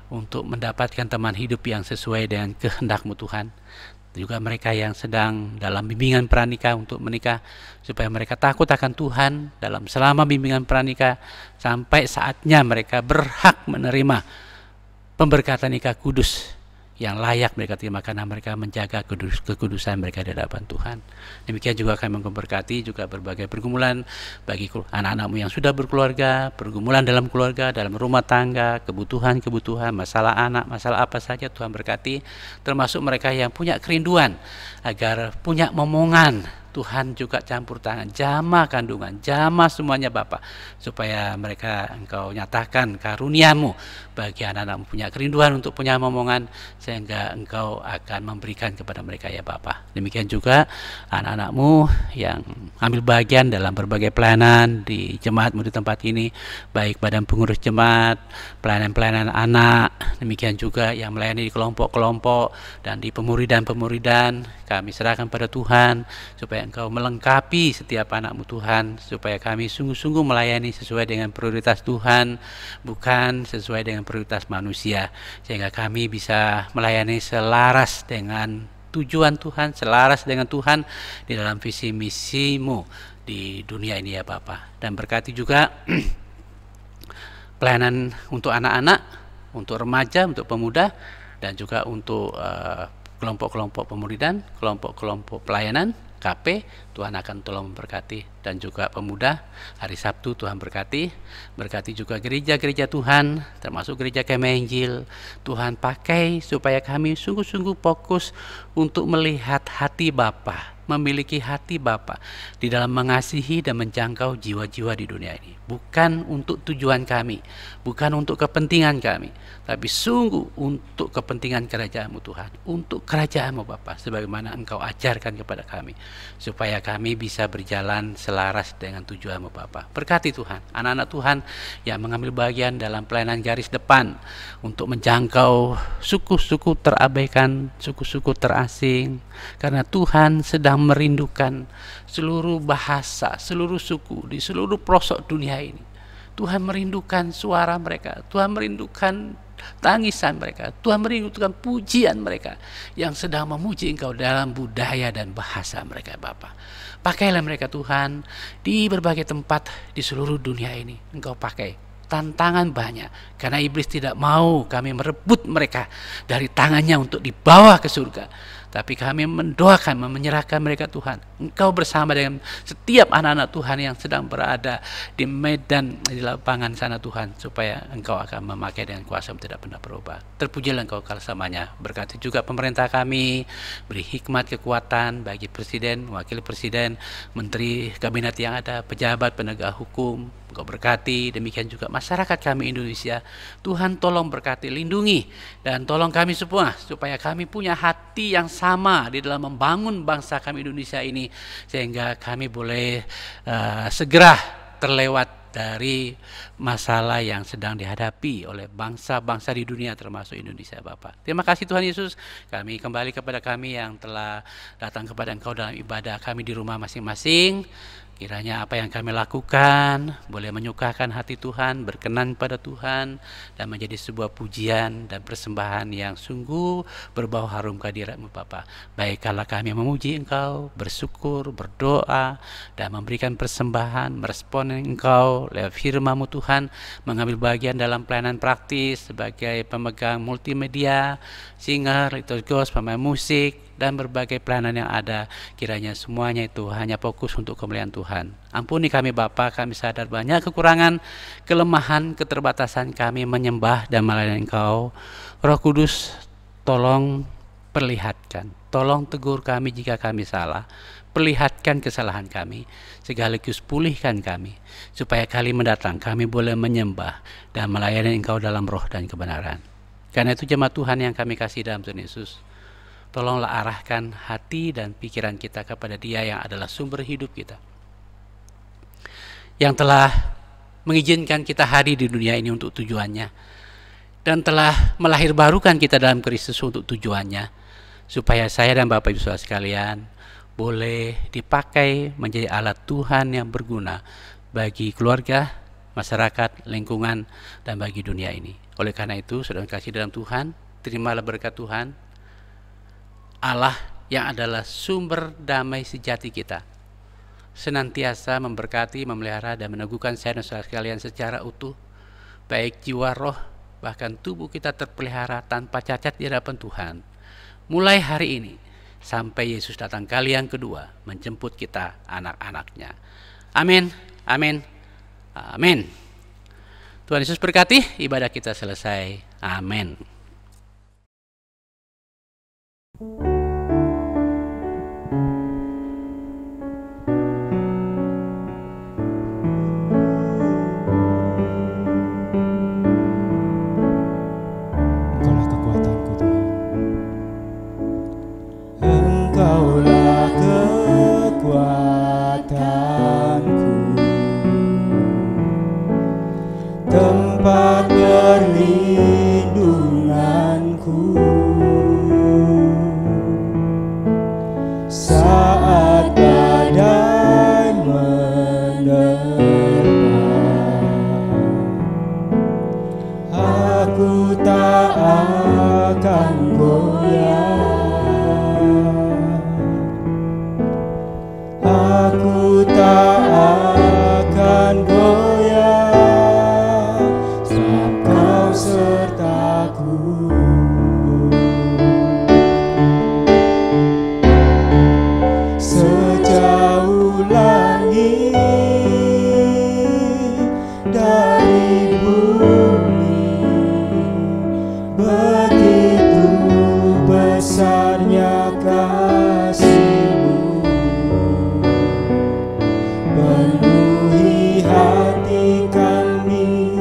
untuk mendapatkan teman hidup yang sesuai dengan kehendak-Mu Tuhan. Juga mereka yang sedang dalam bimbingan pranikah untuk menikah, supaya mereka takut akan Tuhan selama bimbingan pranikah, sampai saatnya mereka berhak menerima pemberkatan nikah kudus yang layak mereka terima, karena mereka menjaga kekudusan mereka di hadapan Tuhan. Demikian juga kami memberkati juga berbagai pergumulan bagi anak-anak-Mu yang sudah berkeluarga, pergumulan dalam keluarga, dalam rumah tangga, kebutuhan, masalah anak, masalah apa saja Tuhan berkati, termasuk mereka yang punya kerinduan agar punya momongan. Tuhan juga campur tangan, jamah kandungan, jamah semuanya Bapa, supaya mereka Engkau nyatakan karunia-Mu bagi anak-anak-Mu punya kerinduan untuk punya momongan, sehingga Engkau akan memberikan kepada mereka ya Bapa. Demikian juga anak-anak-Mu yang ambil bagian dalam berbagai pelayanan di jemaat-Mu di tempat ini, baik badan pengurus jemaat, pelayanan-pelayanan anak, demikian juga yang melayani di kelompok-kelompok dan di pemuridan, kami serahkan pada Tuhan, supaya Engkau melengkapi setiap anak-Mu Tuhan, supaya kami sungguh-sungguh melayani sesuai dengan prioritas Tuhan, bukan sesuai dengan prioritas manusia, sehingga kami bisa melayani selaras dengan tujuan Tuhan, selaras dengan Tuhan di dalam visi misi-Mu di dunia ini ya Bapa. Dan berkati juga pelayanan untuk anak-anak, untuk remaja, untuk pemuda, dan juga untuk kelompok-kelompok pemuridan, kelompok-kelompok pelayanan, KP, Tuhan akan tolong memberkati. Dan juga pemuda, hari Sabtu Tuhan berkati juga gereja-gereja Tuhan, termasuk gereja Kemah Injil. Tuhan pakai supaya kami sungguh-sungguh fokus untuk melihat hati Bapa, memiliki hati Bapa di dalam mengasihi dan menjangkau jiwa-jiwa di dunia ini. Bukan untuk tujuan kami, bukan untuk kepentingan kami, tapi sungguh untuk kepentingan kerajaan-Mu Tuhan, untuk kerajaan-Mu Bapa, sebagaimana Engkau ajarkan kepada kami, supaya kami bisa berjalan selaras dengan tujuan-Mu Bapa. Berkati Tuhan, anak-anak Tuhan yang mengambil bagian dalam pelayanan garis depan untuk menjangkau suku-suku terabaikan, suku-suku terasing, karena Tuhan sedang merindukan seluruh bahasa, seluruh suku di seluruh pelosok dunia ini. Tuhan merindukan suara mereka, Tuhan merindukan tangisan mereka, Tuhan merindukan pujian mereka yang sedang memuji Engkau dalam budaya dan bahasa mereka Bapa. Pakailah mereka Tuhan di berbagai tempat di seluruh dunia ini. Engkau pakai. Tantangan banyak, karena iblis tidak mau kami merebut mereka dari tangannya untuk dibawa ke surga. Tapi kami mendoakan, menyerahkan mereka Tuhan. Engkau bersama dengan setiap anak-anak Tuhan yang sedang berada di medan, di lapangan sana Tuhan, supaya Engkau akan memakai dengan kuasa yang tidak pernah berubah. Terpujilah Engkau selamanya. Berkati juga pemerintah kami, beri hikmat kekuatan bagi Presiden, Wakil Presiden, Menteri Kabinet yang ada, pejabat penegak hukum. Engkau berkati, demikian juga masyarakat kami Indonesia. Tuhan tolong berkati, lindungi, dan tolong kami semua supaya kami punya hati yang sama di dalam membangun bangsa kami Indonesia ini, sehingga kami boleh segera terlewat dari masalah yang sedang dihadapi oleh bangsa-bangsa di dunia termasuk Indonesia Bapak. Terima kasih Tuhan Yesus, kami kembali kepada kami yang telah datang kepada Engkau dalam ibadah kami di rumah masing-masing. Kiranya apa yang kami lakukan boleh menyukakan hati Tuhan, berkenan pada Tuhan, dan menjadi sebuah pujian dan persembahan yang sungguh berbau harum kehadirat-Mu Bapa. Baik kalau kami memuji Engkau, bersyukur, berdoa, dan memberikan persembahan, merespon Engkau lewat firman-Mu Tuhan, mengambil bagian dalam pelayanan praktis sebagai pemegang multimedia, singer, liturgos, pemain musik, dan berbagai pelayanan yang ada, kiranya semuanya itu hanya fokus untuk kemuliaan Tuhan. Ampuni kami Bapa, kami sadar banyak kekurangan, kelemahan, keterbatasan kami menyembah dan melayani Engkau. Roh Kudus, tolong perlihatkan, tolong tegur kami jika kami salah, perlihatkan kesalahan kami, sekaligus pulihkan kami, supaya kali mendatang kami boleh menyembah dan melayani Engkau dalam roh dan kebenaran. Karena itu jemaat Tuhan yang kami kasih dalam Tuhan Yesus, tolonglah arahkan hati dan pikiran kita kepada Dia yang adalah sumber hidup kita, yang telah mengizinkan kita hadir di dunia ini untuk tujuannya, dan telah melahirbarukan kita dalam Kristus untuk tujuannya, supaya saya dan Bapak Ibu Saudara sekalian boleh dipakai menjadi alat Tuhan yang berguna bagi keluarga, masyarakat, lingkungan, dan bagi dunia ini. Oleh karena itu, saudara kasih dalam Tuhan, terimalah berkat Tuhan, Allah yang adalah sumber damai sejati kita, senantiasa memberkati, memelihara, dan meneguhkan saya dan saudara sekalian secara utuh, baik jiwa, roh, bahkan tubuh kita terpelihara tanpa cacat di hadapan Tuhan, mulai hari ini sampai Yesus datang kali yang kedua menjemput kita anak-anaknya. Amin, amin, amin. Tuhan Yesus berkati, ibadah kita selesai. Amin. Engkaulah kekuatanku Tuhan. Engkaulah kekuatanku, tempat perlindunganku saat badai menerpa. Aku tak akan goyah, aku tak akan goyah, sebab Kau sertaku. Sejauh langit dari bumi, begitu besarnya kasih-Mu, penuhi hati kami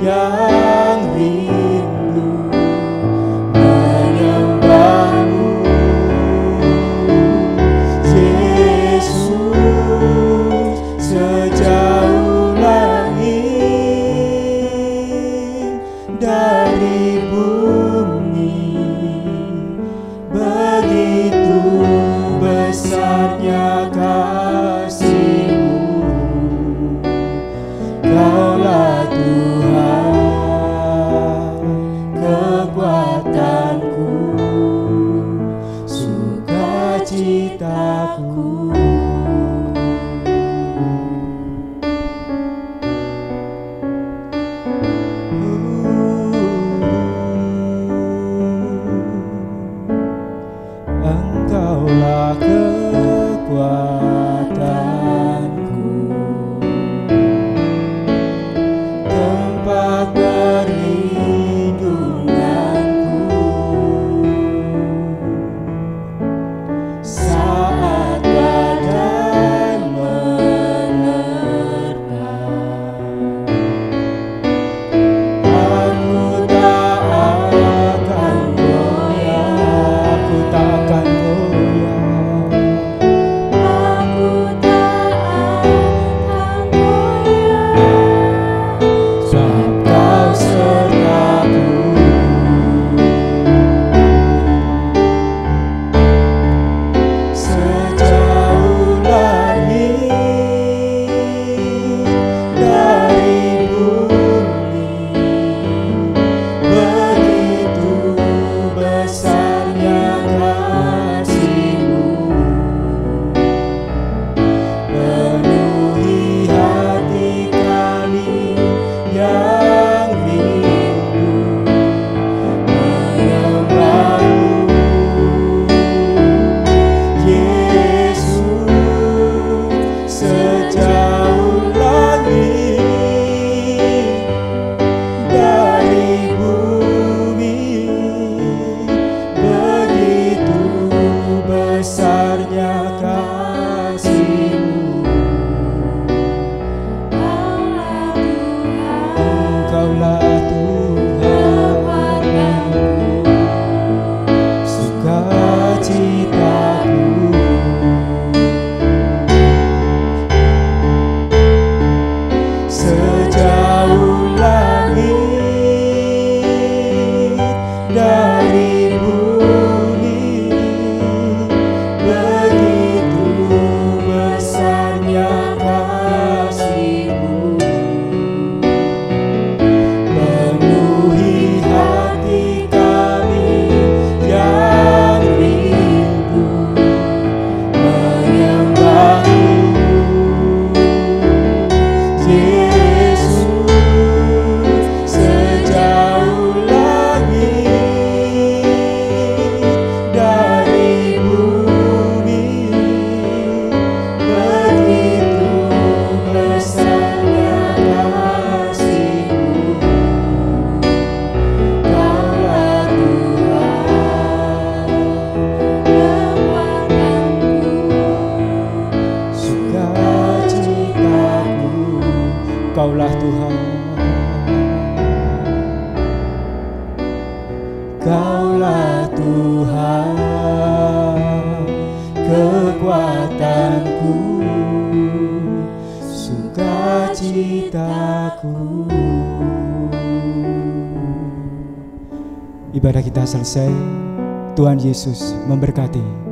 yang rindu menyembah-Mu. Yesus, sejauh langit dari bumi, begitu besarnya kasih-Mu. Kaulah Tuhan, kekuatanku, sukacitaku. Engkaulah kekuatanku, tempat perlindunganku saat badai menerpa. Aku tak akan goyah, aku tak akan goyah, Engkaulah Tuhan. Kaulah Tuhan, kekuatanku, sukacitaku. Ibadah kita selesai. Tuhan Yesus memberkati.